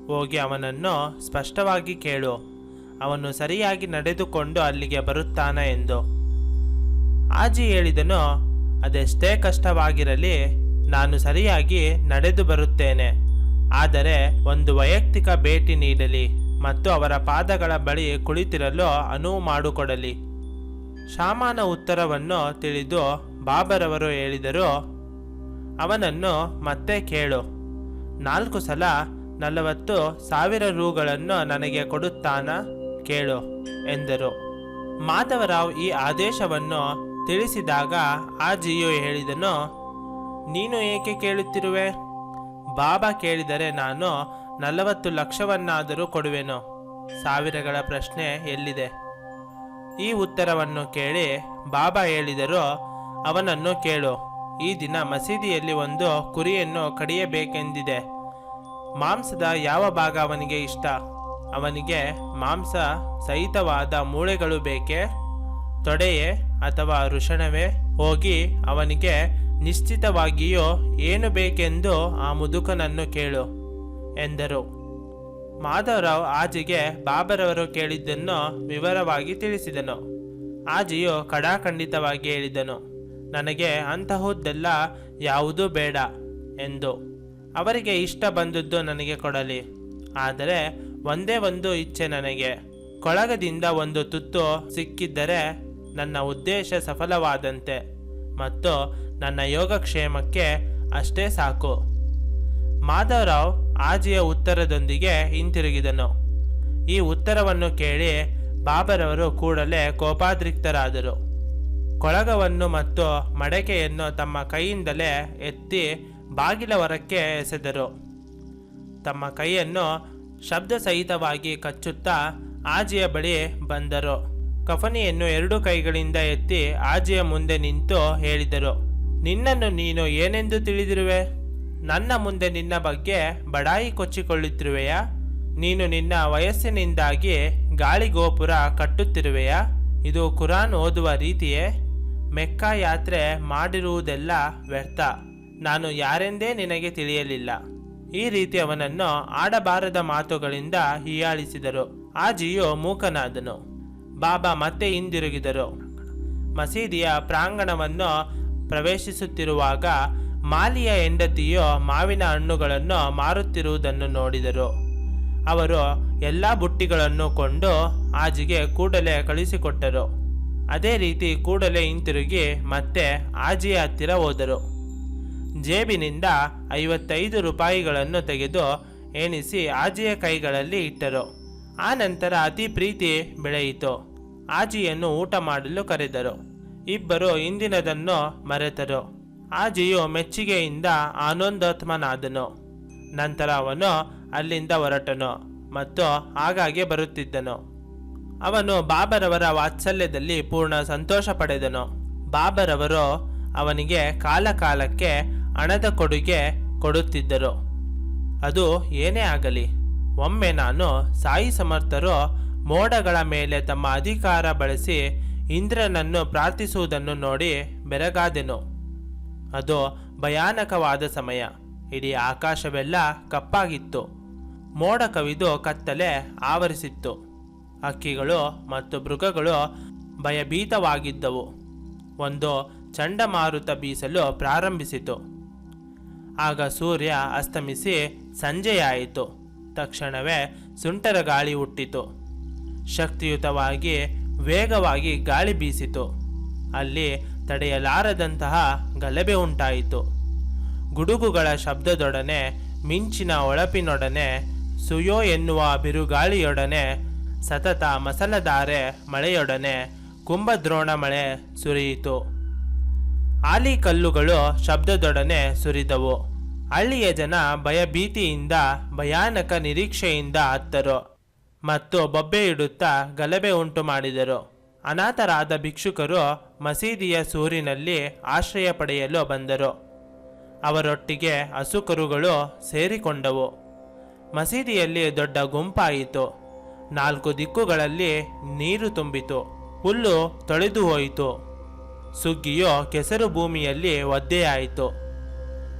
ಹೋಗಿ ಅವನನ್ನು ಸ್ಪಷ್ಟವಾಗಿ ಕೇಳು, ಅವನು ಸರಿಯಾಗಿ ನಡೆದುಕೊಂಡು ಅಲ್ಲಿಗೆ ಬರುತ್ತಾನ ಎಂದು. ಆಜಿ ಹೇಳಿದನು, ಅದೆಷ್ಟೇ ಕಷ್ಟವಾಗಿರಲಿ, ನಾನು ಸರಿಯಾಗಿ ನಡೆದು ಬರುತ್ತೇನೆ. ಆದರೆ ಒಂದು ವೈಯಕ್ತಿಕ ಭೇಟಿ ನೀಡಲಿ ಮತ್ತು ಅವರ ಪಾದಗಳ ಬಳಿ ಕುಳಿತಿರಲು ಅನುವು ಮಾಡಿಕೊಡಲಿ. ಶ್ಯಾಮನ ಉತ್ತರವನ್ನು ತಿಳಿದು ಬಾಬರವರು ಹೇಳಿದರು, ಅವನನ್ನು ಮತ್ತೆ ಕೇಳು. 4 ಸಲ 40,000 ರೂಗಳನ್ನು ನನಗೆ ಕೊಡುತ್ತಾನ ಕೇಳು ಎಂದರು. ಮಾಧವರಾವ್ ಈ ಆದೇಶವನ್ನು ತಿಳಿಸಿದಾಗ ಆಜಿಯು ಹೇಳಿದನು, ನೀನು ಏಕೆ ಕೇಳುತ್ತಿರುವೆ? ಬಾಬಾ ಕೇಳಿದರೆ ನಾನು 40 ಲಕ್ಷವನ್ನಾದರೂ ಕೊಡುವೆನು. ಸಾವಿರಗಳ ಪ್ರಶ್ನೆ ಎಲ್ಲಿದೆ? ಈ ಉತ್ತರವನ್ನು ಕೇಳಿ ಬಾಬಾ ಹೇಳಿದರು, ಅವನನ್ನು ಕೇಳು. ಈ ದಿನ ಮಸೀದಿಯಲ್ಲಿ ಒಂದು ಕುರಿಯನ್ನು ಕಡಿಯಬೇಕೆಂದಿದೆ. ಮಾಂಸದ ಯಾವ ಭಾಗ ಅವನಿಗೆ ಇಷ್ಟ? ಅವನಿಗೆ ಮಾಂಸ ಸಹಿತವಾದ ಮೂಳೆಗಳು ಬೇಕೇ, ತೊಡೆಯೇ ಅಥವಾ ವೃಷಣವೇ? ಹೋಗಿ ಅವನಿಗೆ ನಿಶ್ಚಿತವಾಗಿಯೂ ಏನು ಬೇಕೆಂದು ಆ ಮುದುಕನನ್ನು ಕೇಳು ಎಂದರು. ಮಾಧವರಾವ್ ಆಜಿಗೆ ಬಾಬರವರು ಕೇಳಿದ್ದನ್ನು ವಿವರವಾಗಿ ತಿಳಿಸಿದನು. ಆಜಿಯು ಖಡಾಖಂಡಿತವಾಗಿ ಹೇಳಿದನು, ನನಗೆ ಅಂತಹುದೆಲ್ಲ ಯಾವುದೂ ಬೇಡ ಎಂದು. ಅವರಿಗೆ ಇಷ್ಟ ಬಂದದ್ದು ನನಗೆ ಕೊಡಲಿ. ಆದರೆ ಒಂದೇ ಒಂದು ಇಚ್ಛೆ ನನಗೆ. ಕೊಳಗದಿಂದ ಒಂದು ತುತ್ತು ಸಿಕ್ಕಿದ್ದರೆ ನನ್ನ ಉದ್ದೇಶ ಸಫಲವಾದಂತೆ ಮತ್ತು ನನ್ನ ಯೋಗಕ್ಷೇಮಕ್ಕೆ ಅಷ್ಟೇ ಸಾಕು. ಮಾಧವರಾವ್ ಆಜಿಯ ಉತ್ತರದೊಂದಿಗೆ ಹಿಂತಿರುಗಿದನು. ಈ ಉತ್ತರವನ್ನು ಕೇಳಿ ಬಾಬರವರು ಕೂಡಲೇ ಕೋಪಾದ್ರಿಕ್ತರಾದರು. ಕೊಳಗವನ್ನು ಮತ್ತು ಮಡಕೆಯನ್ನು ತಮ್ಮ ಕೈಯಿಂದಲೇ ಎತ್ತಿ ಬಾಗಿಲ ಹೊರಕ್ಕೆ ಎಸೆದರು. ತಮ್ಮ ಕೈಯನ್ನು ಶಬ್ದ ಸಹಿತವಾಗಿ ಕಚ್ಚುತ್ತಾ ಆಜಿಯ ಬಳಿ ಬಂದರು. ಕಫನಿಯನ್ನು 2 ಕೈಗಳಿಂದ ಎತ್ತಿ ಆಜಿಯ ಮುಂದೆ ನಿಂತು ಹೇಳಿದರು, ನಿನ್ನನ್ನು ನೀನು ಏನೆಂದು ತಿಳಿದಿರುವೆ? ನನ್ನ ಮುಂದೆ ನಿನ್ನ ಬಗ್ಗೆ ಬಡಾಯಿ ಕೊಚ್ಚಿಕೊಳ್ಳುತ್ತಿರುವೆಯಾ? ನೀನು ನಿನ್ನ ವಯಸ್ಸಿನಿಂದಾಗಿ ಗಾಳಿಗೋಪುರ ಕಟ್ಟುತ್ತಿರುವೆಯಾ? ಇದು ಕುರಾನ್ ಓದುವ ರೀತಿಯೇ? ಮೆಕ್ಕಾ ಯಾತ್ರೆ ಮಾಡಿರುವುದೆಲ್ಲ ವ್ಯರ್ಥ. ನಾನು ಯಾರೆಂದೇ ನಿನಗೆ ತಿಳಿಯಲಿಲ್ಲ. ಈ ರೀತಿ ಅವನನ್ನು ಆಡಬಾರದ ಮಾತುಗಳಿಂದ ಹೀಯಾಳಿಸಿದರು. ಆಜಿಯು ಮೂಕನಾದನು. ಬಾಬಾ ಮತ್ತೆ ಹಿಂದಿರುಗಿದರು. ಮಸೀದಿಯ ಪ್ರಾಂಗಣವನ್ನು ಪ್ರವೇಶಿಸುತ್ತಿರುವಾಗ ಮಾಲಿಯ ಹೆಂಡತಿಯು ಮಾವಿನ ಹಣ್ಣುಗಳನ್ನು ಮಾರುತ್ತಿರುವುದನ್ನು ನೋಡಿದರು. ಅವರು ಎಲ್ಲ ಬುಟ್ಟಿಗಳನ್ನು ಕೊಂಡು ಆಜಿಗೆ ಕೂಡಲೇ ಕಳಿಸಿಕೊಟ್ಟರು. ಅದೇ ರೀತಿ ಕೂಡಲೇ ಹಿಂತಿರುಗಿ ಮತ್ತೆ ಆಜಿಯ ಹತ್ತಿರ ಹೋದರು. ಜೇಬಿನಿಂದ 55 ರೂಪಾಯಿಗಳನ್ನು ತೆಗೆದು ಎಣಿಸಿ ಆಜಿಯ ಕೈಗಳಲ್ಲಿ ಇಟ್ಟರು. ಆ ನಂತರ ಅತಿ ಪ್ರೀತಿ ಬೆಳೆಯಿತು. ಆಜಿಯನ್ನು ಊಟ ಮಾಡಲು ಕರೆದರು. ಇಬ್ಬರು ಹಿಂದಿನದನ್ನು ಮರೆತರು. ಆಜಿಯು ಮೆಚ್ಚುಗೆಯಿಂದ ಆನಂದೋತ್ಮನಾದನು. ನಂತರ ಅವನು ಅಲ್ಲಿಂದ ಹೊರಟನು ಮತ್ತು ಆಗಾಗ್ಗೆ ಬರುತ್ತಿದ್ದನು. ಅವನು ಬಾಬರವರ ವಾತ್ಸಲ್ಯದಲ್ಲಿ ಪೂರ್ಣ ಸಂತೋಷ ಪಡೆದನು. ಬಾಬರವರು ಅವನಿಗೆ ಕಾಲಕಾಲಕ್ಕೆ ಹಣದ ಕೊಡುಗೆ ಕೊಡುತ್ತಿದ್ದರು. ಅದು ಏನೇ ಆಗಲಿ, ಒಮ್ಮೆ ನಾನು ಸಾಯಿ ಸಮರ್ಥರು ಮೋಡಗಳ ಮೇಲೆ ತಮ್ಮ ಅಧಿಕಾರ ಬಳಸಿ ಇಂದ್ರನನ್ನು ಪ್ರಾರ್ಥಿಸುವುದನ್ನು ನೋಡಿ ಬೆರಗಾದೆನು. ಅದು ಭಯಾನಕವಾದ ಸಮಯ. ಇಡೀ ಆಕಾಶವೆಲ್ಲ ಕಪ್ಪಾಗಿತ್ತು. ಮೋಡ ಕವಿದು ಕತ್ತಲೆ ಆವರಿಸಿತ್ತು. ಹಕ್ಕಿಗಳು ಮತ್ತು ಮೃಗಗಳು ಭಯಭೀತವಾಗಿದ್ದವು. ಒಂದು ಚಂಡಮಾರುತ ಬೀಸಲು ಪ್ರಾರಂಭಿಸಿತು. ಆಗ ಸೂರ್ಯ ಅಸ್ತಮಿಸಿ ಸಂಜೆಯಾಯಿತು. ತಕ್ಷಣವೇ ಸುಂಟರ ಗಾಳಿ ಹುಟ್ಟಿತು. ಶಕ್ತಿಯುತವಾಗಿ ವೇಗವಾಗಿ ಗಾಳಿ ಬೀಸಿತು. ಅಲ್ಲಿ ತಡೆಯಲಾರದಂತಹ ಗಲಭೆ ಉಂಟಾಯಿತು. ಗುಡುಗುಗಳ ಶಬ್ದದೊಡನೆ, ಮಿಂಚಿನ ಹೊಳಪಿನೊಡನೆ, ಸುಯೋ ಎನ್ನುವ ಬಿರುಗಾಳಿಯೊಡನೆ, ಸತತ ಮಸಲಧಾರೆ ಮಳೆಯೊಡನೆ ಕುಂಭದ್ರೋಣ ಮಳೆ ಸುರಿಯಿತು. ಆಲಿಕಲ್ಲುಗಳು ಶಬ್ದದೊಡನೆ ಸುರಿದವು. ಹಳ್ಳಿಯ ಜನ ಭಯಭೀತಿಯಿಂದ ಭಯಾನಕ ನಿರೀಕ್ಷೆಯಿಂದ ಅತ್ತರು ಮತ್ತು ಬೊಬ್ಬೆ ಇಡುತ್ತಾ ಗಲಭೆ ಉಂಟು ಮಾಡಿದರು. ಅನಾಥರಾದ ಭಿಕ್ಷುಕರು ಮಸೀದಿಯ ಸೂರಿನಲ್ಲಿ ಆಶ್ರಯ ಪಡೆಯಲು ಬಂದರು. ಅವರೊಟ್ಟಿಗೆ ಹಸುಕರುಗಳು ಸೇರಿಕೊಂಡವು. ಮಸೀದಿಯಲ್ಲಿ ದೊಡ್ಡ ಗುಂಪಾಯಿತು. 4 ದಿಕ್ಕುಗಳಲ್ಲಿ ನೀರು ತುಂಬಿತು. ಹುಲ್ಲು ತೊಳೆದು ಹೋಯಿತು. ಸುಗ್ಗಿಯು ಕೆಸರು ಭೂಮಿಯಲ್ಲಿ ಒದ್ದೆಯಾಯಿತು.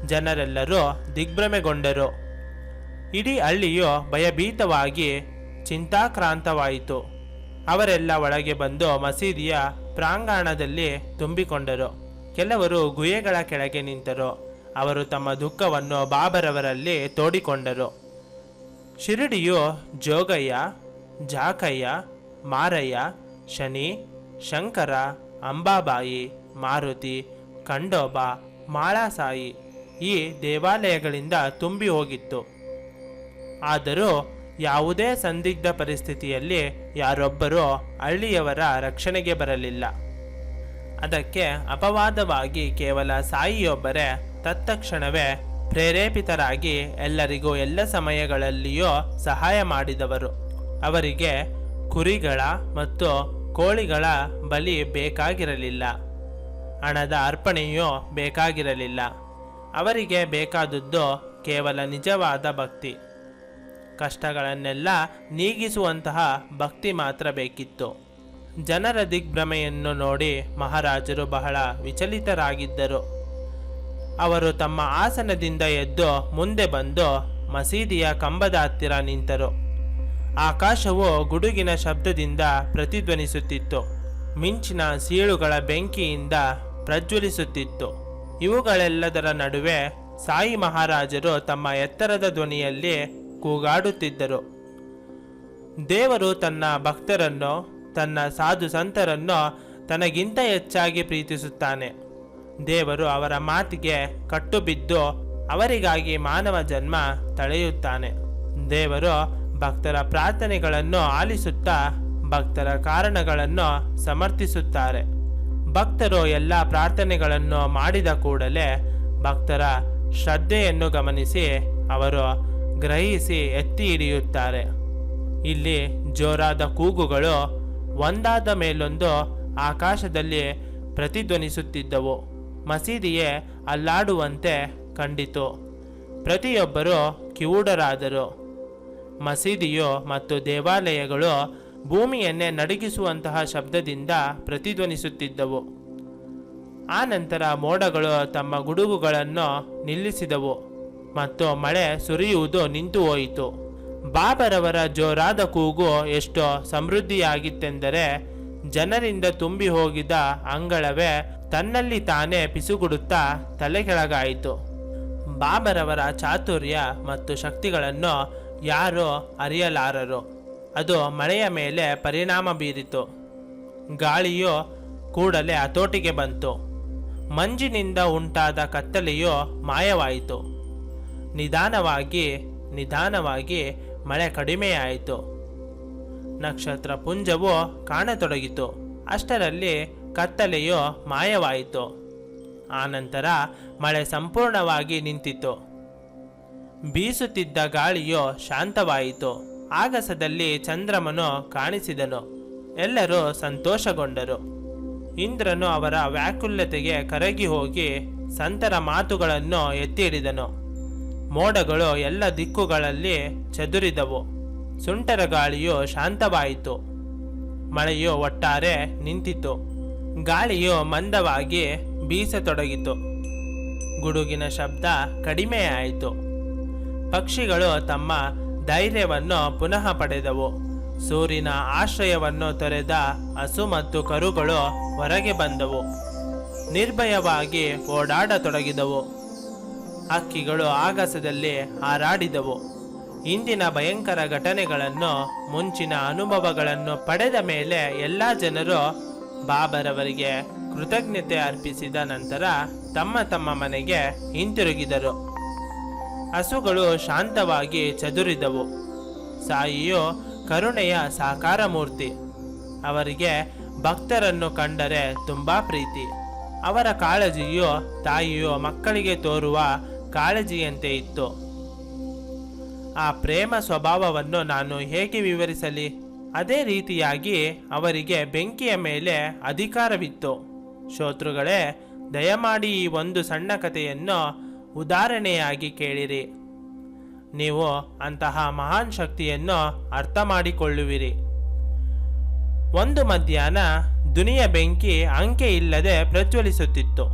ಜನರೆಲ್ಲರೂ ದಿಗ್ಭ್ರಮೆಗೊಂಡರು. ಇಡೀ ಹಳ್ಳಿಯು ಭಯಭೀತವಾಗಿ ಚಿಂತಾಕ್ರಾಂತವಾಯಿತು. ಅವರೆಲ್ಲ ಒಳಗೆ ಬಂದು ಮಸೀದಿಯ ಪ್ರಾಂಗಣದಲ್ಲಿ ತುಂಬಿಕೊಂಡರು. ಕೆಲವರು ಗುಹೆಗಳ ಕೆಳಗೆ ನಿಂತರು. ಅವರು ತಮ್ಮ ದುಃಖವನ್ನು ಬಾಬರವರಲ್ಲಿ ತೋಡಿಕೊಂಡರು. ಶಿರಡಿಯು ಜೋಗಯ್ಯ, ಜಾಕಯ್ಯ, ಮಾರಯ್ಯ, ಶನಿ, ಶಂಕರ, ಅಂಬಾಬಾಯಿ, ಮಾರುತಿ, ಖಂಡೋಬ, ಮಾಳಾಸಾಯಿ ಈ ದೇವಾಲಯಗಳಿಂದ ತುಂಬಿ ಹೋಗಿತ್ತು. ಆದರೂ ಯಾವುದೇ ಸಂದಿಗ್ಧ ಪರಿಸ್ಥಿತಿಯಲ್ಲಿ ಯಾರೊಬ್ಬರೂ ಹಳ್ಳಿಯವರ ರಕ್ಷಣೆಗೆ ಬರಲಿಲ್ಲ. ಅದಕ್ಕೆ ಅಪವಾದವಾಗಿ ಕೇವಲ ಸಾಯಿಯೊಬ್ಬರೇ ತತ್ಕ್ಷಣವೇ ಪ್ರೇರೇಪಿತರಾಗಿ ಎಲ್ಲರಿಗೂ ಎಲ್ಲ ಸಮಯಗಳಲ್ಲಿಯೂ ಸಹಾಯ ಮಾಡಿದವರು. ಅವರಿಗೆ ಕುರಿಗಳ ಮತ್ತು ಕೋಳಿಗಳ ಬಲಿ ಬೇಕಾಗಿರಲಿಲ್ಲ. ಹಣದ ಅರ್ಪಣೆಯೂ ಬೇಕಾಗಿರಲಿಲ್ಲ. ಅವರಿಗೆ ಬೇಕಾದದ್ದು ಕೇವಲ ನಿಜವಾದ ಭಕ್ತಿ. ಕಷ್ಟಗಳನ್ನೆಲ್ಲ ನೀಗಿಸುವಂತಹ ಭಕ್ತಿ ಮಾತ್ರ ಬೇಕಿತ್ತು. ಜನರ ದಿಗ್ಭ್ರಮೆಯನ್ನು ನೋಡಿ ಮಹಾರಾಜರು ಬಹಳ ವಿಚಲಿತರಾಗಿದ್ದರು. ಅವರು ತಮ್ಮ ಆಸನದಿಂದ ಎದ್ದು ಮುಂದೆ ಬಂದು ಮಸೀದಿಯ ಕಂಬದ ಹತ್ತಿರ ನಿಂತರು. ಆಕಾಶವು ಗುಡುಗಿನ ಶಬ್ದದಿಂದ ಪ್ರತಿಧ್ವನಿಸುತ್ತಿತ್ತು. ಮಿಂಚಿನ ಸೀಳುಗಳ ಬೆಂಕಿಯಿಂದ ಪ್ರಜ್ವಲಿಸುತ್ತಿತ್ತು. ಇವುಗಳೆಲ್ಲದರ ನಡುವೆ ಸಾಯಿ ಮಹಾರಾಜರು ತಮ್ಮ ಎತ್ತರದ ಧ್ವನಿಯಲ್ಲಿ ಕೂಗಾಡುತ್ತಿದ್ದರು. ದೇವರು ತನ್ನ ಭಕ್ತರನ್ನು, ತನ್ನ ಸಾಧು ಸಂತರನ್ನು ತನಗಿಂತ ಹೆಚ್ಚಾಗಿ ಪ್ರೀತಿಸುತ್ತಾನೆ. ದೇವರು ಅವರ ಮಾತಿಗೆ ಕಟ್ಟುಬಿದ್ದು ಅವರಿಗಾಗಿ ಮಾನವ ಜನ್ಮ ತಳೆಯುತ್ತಾನೆ. ದೇವರು ಭಕ್ತರ ಪ್ರಾರ್ಥನೆಗಳನ್ನು ಆಲಿಸುತ್ತಾ ಭಕ್ತರ ಕಾರಣಗಳನ್ನು ಸಮರ್ಥಿಸುತ್ತಾರೆ. ಭಕ್ತರು ಎಲ್ಲ ಪ್ರಾರ್ಥನೆಗಳನ್ನು ಮಾಡಿದ ಕೂಡಲೇ ಭಕ್ತರ ಶ್ರದ್ಧೆಯನ್ನು ಗಮನಿಸಿ ಅವರು ಗ್ರಹಿಸಿ ಎತ್ತಿ ಹಿಡಿಯುತ್ತಾರೆ. ಇಲ್ಲಿ ಜೋರಾದ ಕೂಗುಗಳು ಒಂದಾದ ಮೇಲೊಂದು ಆಕಾಶದಲ್ಲಿ ಪ್ರತಿಧ್ವನಿಸುತ್ತಿದ್ದವು. ಮಸೀದಿಯೇ ಅಲ್ಲಾಡುವಂತೆ ಕಂಡಿತು. ಪ್ರತಿಯೊಬ್ಬರೂ ಕಿವುಡರಾದರು. ಮಸೀದಿಯು ಮತ್ತು ದೇವಾಲಯಗಳು ಭೂಮಿಯನ್ನೇ ನಡುಗಿಸುವಂತಹ ಶಬ್ದದಿಂದ ಪ್ರತಿಧ್ವನಿಸುತ್ತಿದ್ದವು. ಆ ನಂತರ ಮೋಡಗಳು ತಮ್ಮ ಗುಡುಗುಗಳನ್ನು ನಿಲ್ಲಿಸಿದವು ಮತ್ತು ಮಳೆ ಸುರಿಯುವುದು ನಿಂತು ಹೋಯಿತು. ಬಾಬರವರ ಜೋರಾದ ಕೂಗು ಎಷ್ಟೋ ಸಮೃದ್ಧಿಯಾಗಿತ್ತೆಂದರೆ ಜನರಿಂದ ತುಂಬಿ ಹೋಗಿದ್ದ ಅಂಗಳವೇ ತನ್ನಲ್ಲಿ ತಾನೇ ಪಿಸುಗುಡುತ್ತಾ ತಲೆಕೆಳಗಾಯಿತು. ಬಾಬರವರ ಚಾತುರ್ಯ ಮತ್ತು ಶಕ್ತಿಗಳನ್ನು ಯಾರೂ ಅರಿಯಲಾರರು. ಅದು ಮಳೆಯ ಮೇಲೆ ಪರಿಣಾಮ ಬೀರಿತು. ಗಾಳಿಯು ಕೂಡಲೇ ಹತೋಟಿಗೆ ಬಂತು. ಮಂಜಿನಿಂದ ಉಂಟಾದ ಕತ್ತಲೆಯು ಮಾಯವಾಯಿತು. ನಿಧಾನವಾಗಿ ಮಳೆ ಕಡಿಮೆಯಾಯಿತು. ನಕ್ಷತ್ರ ಪುಂಜವು ಕಾಣತೊಡಗಿತು. ಅಷ್ಟರಲ್ಲಿ ಕತ್ತಲೆಯು ಮಾಯವಾಯಿತು. ಆನಂತರ ಮಳೆ ಸಂಪೂರ್ಣವಾಗಿ ನಿಂತಿತು. ಬೀಸುತ್ತಿದ್ದ ಗಾಳಿಯು ಶಾಂತವಾಯಿತು. ಆಗಸದಲ್ಲಿ ಚಂದ್ರಮನು ಕಾಣಿಸಿದನು. ಎಲ್ಲರೂ ಸಂತೋಷಗೊಂಡರು. ಇಂದ್ರನು ಅವರ ವ್ಯಾಕುಲ್ಯತೆಗೆ ಕರಗಿ ಹೋಗಿ ಸಂತರ ಮಾತುಗಳನ್ನು ಎತ್ತಿ ಹಿಡಿದನು. ಮೋಡಗಳು ಎಲ್ಲ ದಿಕ್ಕುಗಳಲ್ಲಿ ಚದುರಿದವು. ಸುಂಟರ ಗಾಳಿಯು ಶಾಂತವಾಯಿತು. ಮಳೆಯು ಒಟ್ಟಾರೆ ನಿಂತಿತು. ಗಾಳಿಯು ಮಂದವಾಗಿ ಬೀಸತೊಡಗಿತು. ಗುಡುಗಿನ ಶಬ್ದ ಕಡಿಮೆಯಾಯಿತು. ಪಕ್ಷಿಗಳು ತಮ್ಮ ಧೈರ್ಯವನ್ನು ಪುನಃ ಪಡೆದವು. ಸೂರ್ಯನ ಆಶ್ರಯವನ್ನು ತೊರೆದ ಹಸು ಮತ್ತು ಕರುಗಳು ಹೊರಗೆ ಬಂದವು. ನಿರ್ಭಯವಾಗಿ ಓಡಾಡತೊಡಗಿದವು. ಹಕ್ಕಿಗಳು ಆಗಸದಲ್ಲಿ ಹಾರಾಡಿದವು. ಇಂದಿನ ಭಯಂಕರ ಘಟನೆಗಳನ್ನು, ಮುಂಚಿನ ಅನುಭವಗಳನ್ನು ಪಡೆದ ಮೇಲೆ ಎಲ್ಲ ಜನರು ಬಾಬರವರಿಗೆ ಕೃತಜ್ಞತೆ ಅರ್ಪಿಸಿದ ನಂತರ ತಮ್ಮ ತಮ್ಮ ಮನೆಗೆ ಹಿಂತಿರುಗಿದರು. ಹಸುಗಳು ಶಾಂತವಾಗಿ ಚದುರಿದವು. ಸಾಯಿಯು ಕರುಣೆಯ ಸಾಕಾರ ಮೂರ್ತಿ. ಅವರಿಗೆ ಭಕ್ತರನ್ನು ಕಂಡರೆ ತುಂಬಾ ಪ್ರೀತಿ. ಅವರ ಕಾಳಜಿಯು ತಾಯಿಯು ಮಕ್ಕಳಿಗೆ ತೋರುವ ಕಾಳಜಿಯಂತೆ ಇತ್ತು. ಆ ಪ್ರೇಮ ಸ್ವಭಾವವನ್ನು ನಾನು ಹೇಗೆ ವಿವರಿಸಲಿ? ಅದೇ ರೀತಿಯಾಗಿ ಅವರಿಗೆ ಬೆಂಕಿಯ ಮೇಲೆ ಅಧಿಕಾರವಿತ್ತು. ಶ್ರೋತೃಗಳೇ, ದಯಮಾಡಿ ಈ ಒಂದು ಸಣ್ಣ ಕಥೆಯನ್ನು ಉದಾಹರಣೆಯಾಗಿ ಕೇಳಿರಿ. ನೀವು ಅಂತಹ ಮಹಾನ್ ಶಕ್ತಿಯನ್ನು ಅರ್ಥ ಮಾಡಿಕೊಳ್ಳುವಿರಿ. ಒಂದು ಮಧ್ಯಾಹ್ನ ದುನಿಯ ಬೆಂಕಿ ಅಂಕೆ ಇಲ್ಲದೆ ಪ್ರಜ್ವಲಿಸುತ್ತಿತ್ತು.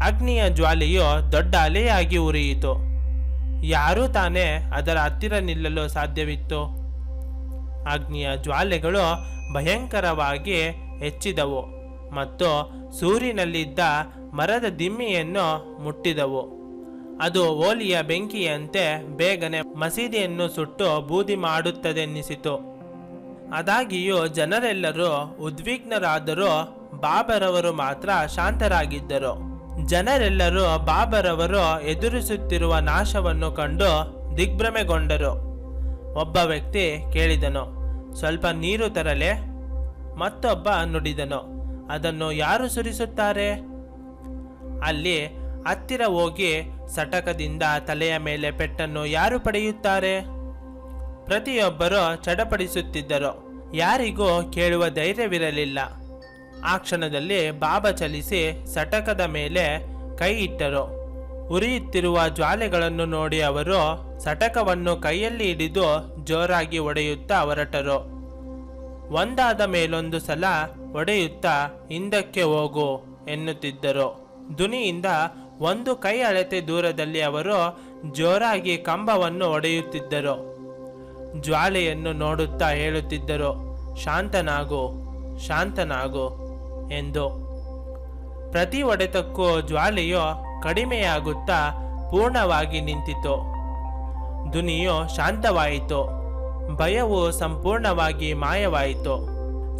ಅಗ್ನಿಯ ಜ್ವಾಲೆಯು ದೊಡ್ಡ ಅಲೆಯಾಗಿ ಉರಿಯಿತು. ಯಾರೂ ತಾನೇ ಅದರ ಹತ್ತಿರ ನಿಲ್ಲಲು ಸಾಧ್ಯವಿತ್ತು? ಅಗ್ನಿಯ ಜ್ವಾಲೆಗಳು ಭಯಂಕರವಾಗಿ ಹೆಚ್ಚಿದವು ಮತ್ತು ಸೂರಿನಲ್ಲಿದ್ದ ಮರದ ದಿಮ್ಮಿಯನ್ನು ಮುಟ್ಟಿದವು. ಅದು ಓಲಿಯ ಬೆಂಕಿಯಂತೆ ಬೇಗನೆ ಮಸೀದಿಯನ್ನು ಸುಟ್ಟು ಬೂದಿ ಮಾಡುತ್ತದೆನ್ನಿಸಿತು. ಆದಾಗಿಯೂ ಜನರೆಲ್ಲರೂ ಉದ್ವಿಗ್ನರಾದರೂ ಬಾಬರವರು ಮಾತ್ರ ಶಾಂತರಾಗಿದ್ದರು. ಜನರೆಲ್ಲರೂ ಬಾಬರವರು ಎದುರಿಸುತ್ತಿರುವ ನಾಶವನ್ನು ಕಂಡು ದಿಗ್ಭ್ರಮೆಗೊಂಡರು. ಒಬ್ಬ ವ್ಯಕ್ತಿ ಕೇಳಿದನು, ಸ್ವಲ್ಪ ನೀರು ತರಲೆ? ಮತ್ತೊಬ್ಬ ನುಡಿದನು, ಅದನ್ನು ಯಾರು ಸುರಿಸುತ್ತಾರೆ? ಅಲ್ಲಿ ಹತ್ತಿರ ಹೋಗಿ ಸಟಕದಿಂದ ತಲೆಯ ಮೇಲೆ ಪೆಟ್ಟನ್ನು ಯಾರು ಪಡೆಯುತ್ತಾರೆ? ಪ್ರತಿಯೊಬ್ಬರು ಚಡಪಡಿಸುತ್ತಿದ್ದರು. ಯಾರಿಗೂ ಕೇಳುವ ಧೈರ್ಯವಿರಲಿಲ್ಲ. ಆ ಕ್ಷಣದಲ್ಲಿ ಬಾಬಾ ಚಲಿಸಿ ಸಟಕದ ಮೇಲೆ ಕೈ ಇಟ್ಟರು. ಉರಿಯುತ್ತಿರುವ ಜ್ವಾಲೆಗಳನ್ನು ನೋಡಿ ಅವರು ಸಟಕವನ್ನು ಕೈಯಲ್ಲಿ ಹಿಡಿದು ಜೋರಾಗಿ ಒಡೆಯುತ್ತಾ ಹೊರಟರು. ಒಂದಾದ ಮೇಲೊಂದು ಸಲ ಒಡೆಯುತ್ತಾ ಹಿಂದಕ್ಕೆ ಹೋಗು ಎನ್ನುತ್ತಿದ್ದರು. ಧ್ವನಿಯಿಂದ ಒಂದು ಕೈ ಅಳತೆ ದೂರದಲ್ಲಿ ಅವರು ಜೋರಾಗಿ ಕಂಬವನ್ನು ಒಡೆಯುತ್ತಿದ್ದರು. ಜ್ವಾಲೆಯನ್ನು ನೋಡುತ್ತಾ ಹೇಳುತ್ತಿದ್ದರು, ಶಾಂತನಾಗು, ಶಾಂತನಾಗು ಎಂದು. ಪ್ರತಿ ಹೊಡೆತಕ್ಕೂ ಜ್ವಾಲೆಯು ಕಡಿಮೆಯಾಗುತ್ತಾ ಪೂರ್ಣವಾಗಿ ನಿಂತಿತು. ಧ್ವನಿಯು ಶಾಂತವಾಯಿತು. ಭಯವು ಸಂಪೂರ್ಣವಾಗಿ ಮಾಯವಾಯಿತು.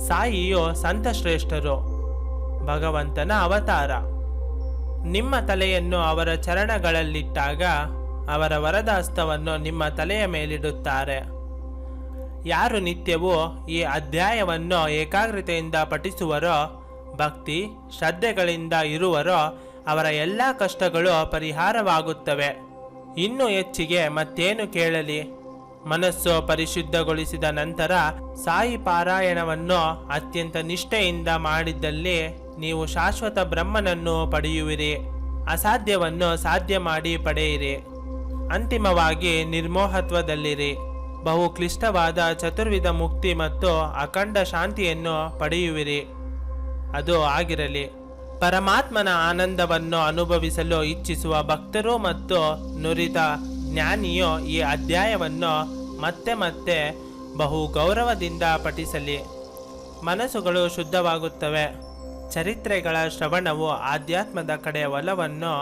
ಸಾಯಿಯು ಸಂತಶ್ರೇಷ್ಠರು, ಭಗವಂತನ ಅವತಾರ. ನಿಮ್ಮ ತಲೆಯನ್ನು ಅವರ ಚರಣಗಳಲ್ಲಿಟ್ಟಾಗ ಅವರ ವರದ ಹಸ್ತವನ್ನು ನಿಮ್ಮ ತಲೆಯ ಮೇಲಿಡುತ್ತಾರೆ. ಯಾರು ನಿತ್ಯವೂ ಈ ಅಧ್ಯಾಯವನ್ನು ಏಕಾಗ್ರತೆಯಿಂದ ಪಠಿಸುವರೋ, ಭಕ್ತಿ ಶ್ರದ್ಧೆಗಳಿಂದ ಇರುವರೋ, ಅವರ ಎಲ್ಲ ಕಷ್ಟಗಳು ಪರಿಹಾರವಾಗುತ್ತವೆ. ಇನ್ನೂ ಹೆಚ್ಚಿಗೆ ಮತ್ತೇನು ಕೇಳಲಿ? ಮನಸ್ಸು ಪರಿಶುದ್ಧಗೊಳಿಸಿದ ನಂತರ ಸಾಯಿ ಪಾರಾಯಣವನ್ನು ಅತ್ಯಂತ ನಿಷ್ಠೆಯಿಂದ ಮಾಡಿದ್ದಲ್ಲಿ ನೀವು ಶಾಶ್ವತ ಬ್ರಹ್ಮನನ್ನು ಪಡೆಯುವಿರಿ. ಅಸಾಧ್ಯವನ್ನು ಸಾಧ್ಯ ಮಾಡಿ ಪಡೆಯಿರಿ. ಅಂತಿಮವಾಗಿ ನಿರ್ಮೋಹತ್ವದಲ್ಲಿರಿ. ಬಹು ಕ್ಲಿಷ್ಟವಾದ ಚತುರ್ವಿಧ ಮುಕ್ತಿ ಮತ್ತು ಅಖಂಡ ಶಾಂತಿಯನ್ನು ಪಡೆಯುವಿರಿ. ಅದು ಆಗಿರಲಿ. ಪರಮಾತ್ಮನ ಆನಂದವನ್ನು ಅನುಭವಿಸಲು ಇಚ್ಛಿಸುವ ಭಕ್ತರು ಮತ್ತು ನುರಿತ ಜ್ಞಾನಿಯು ಈ ಅಧ್ಯಾಯವನ್ನು ಮತ್ತೆ ಮತ್ತೆ ಬಹು ಗೌರವದಿಂದ ಪಠಿಸಲಿ. ಮನಸ್ಸುಗಳು ಶುದ್ಧವಾಗುತ್ತವೆ. ಚರಿತ್ರೆಗಳ ಶ್ರವಣವು ಆಧ್ಯಾತ್ಮದ ಕಡೆ ಒಲವನ್ನು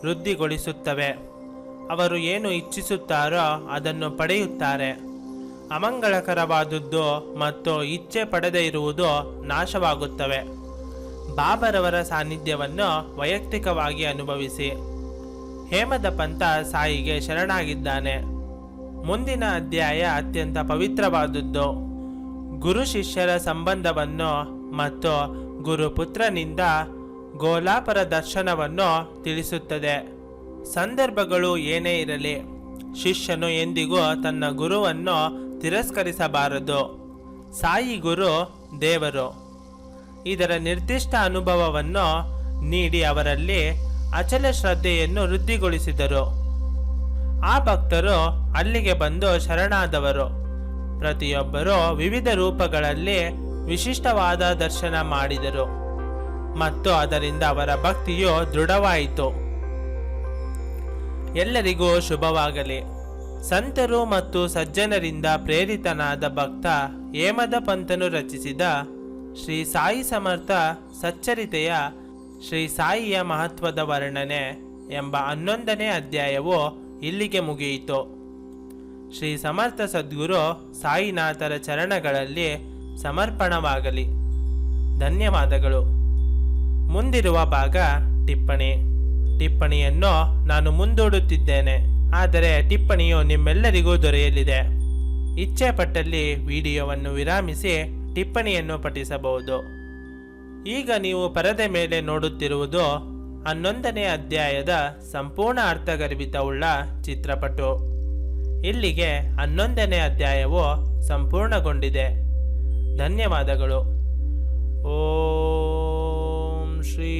ವೃದ್ಧಿಗೊಳಿಸುತ್ತವೆ. ಅವರು ಏನು ಇಚ್ಛಿಸುತ್ತಾರೋ ಅದನ್ನು ಪಡೆಯುತ್ತಾರೆ. ಅಮಂಗಳಕರವಾದುದು ಮತ್ತು ಇಚ್ಛೆ ಪಡೆದೇ ಇರುವುದು ನಾಶವಾಗುತ್ತವೆ. ಬಾಬರವರ ಸಾನ್ನಿಧ್ಯವನ್ನು ವೈಯಕ್ತಿಕವಾಗಿ ಅನುಭವಿಸಿ. ಹೇಮದ ಪಂಥ ಸಾಯಿಗೆ ಶರಣಾಗಿದ್ದಾನೆ. ಮುಂದಿನ ಅಧ್ಯಾಯ ಅತ್ಯಂತ ಪವಿತ್ರವಾದುದು. ಗುರು ಶಿಷ್ಯರ ಸಂಬಂಧವನ್ನು ಮತ್ತು ಗುರುಪುತ್ರನಿಂದ ಗೋಲಾಪರ ದರ್ಶನವನ್ನು ತಿಳಿಸುತ್ತದೆ. ಸಂದರ್ಭಗಳು ಏನೇ ಇರಲಿ, ಶಿಷ್ಯನು ಎಂದಿಗೂ ತನ್ನ ಗುರುವನ್ನು ತಿರಸ್ಕರಿಸಬಾರದು. ಸಾಯಿ ಗುರು ದೇವರು. ಇದರ ನಿರ್ದಿಷ್ಟ ಅನುಭವವನ್ನು ನೀಡಿ ಅವರಲ್ಲಿ ಅಚಲ ಶ್ರದ್ಧೆಯನ್ನು ವೃದ್ಧಿಗೊಳಿಸಿದರು. ಆ ಭಕ್ತರು ಅಲ್ಲಿಗೆ ಬಂದು ಶರಣಾದವರು. ಪ್ರತಿಯೊಬ್ಬರೂ ವಿವಿಧ ರೂಪಗಳಲ್ಲಿ ವಿಶಿಷ್ಟವಾದ ದರ್ಶನ ಮಾಡಿದರು ಮತ್ತು ಅದರಿಂದ ಅವರ ಭಕ್ತಿಯು ದೃಢವಾಯಿತು. ಎಲ್ಲರಿಗೂ ಶುಭವಾಗಲಿ. ಸಂತರು ಮತ್ತು ಸಜ್ಜನರಿಂದ ಪ್ರೇರಿತನಾದ ಭಕ್ತ ಹೇಮದ ಪಂಥನು ರಚಿಸಿದ ಶ್ರೀ ಸಾಯಿ ಸಮರ್ಥ ಸಚ್ಚರಿತೆಯ ಶ್ರೀ ಸಾಯಿಯ ಮಹತ್ವದ ವರ್ಣನೆ ಎಂಬ 11ನೇ ಅಧ್ಯಾಯವು ಇಲ್ಲಿಗೆ ಮುಗಿಯಿತು. ಶ್ರೀ ಸಮರ್ಥ ಸದ್ಗುರು ಸಾಯಿನಾಥರ ಚರಣಗಳಲ್ಲಿ ಸಮರ್ಪಣವಾಗಲಿ. ಧನ್ಯವಾದಗಳು. ಮುಂದಿರುವ ಭಾಗ ಟಿಪ್ಪಣಿಯನ್ನು ನಾನು ಮುಂದೂಡುತ್ತಿದ್ದೇನೆ, ಆದರೆ ಟಿಪ್ಪಣಿಯು ನಿಮ್ಮೆಲ್ಲರಿಗೂ ದೊರೆಯಲಿದೆ. ಇಚ್ಛೆ ಪಟ್ಟಲ್ಲಿ ವಿಡಿಯೋವನ್ನು ವಿರಾಮಿಸಿ ಟಿಪ್ಪಣಿಯನ್ನು ಪಠಿಸಬಹುದು. ಈಗ ನೀವು ಪರದೆ ಮೇಲೆ ನೋಡುತ್ತಿರುವುದು 11ನೇ ಅಧ್ಯಾಯದ ಸಂಪೂರ್ಣ ಅರ್ಥಗರ್ಭಿತವುಳ್ಳ ಚಿತ್ರಪಟು. ಇಲ್ಲಿಗೆ 11ನೇ ಅಧ್ಯಾಯವು ಸಂಪೂರ್ಣಗೊಂಡಿದೆ. ಧನ್ಯವಾದಗಳು. ಓಂ ಶ್ರೀ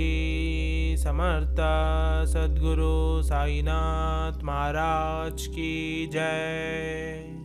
ಸಮರ್ಥ ಸದ್ಗುರು ಸಾಯಿನಾಥ್ ಮಹಾರಾಜ್ ಕಿ ಜೈ.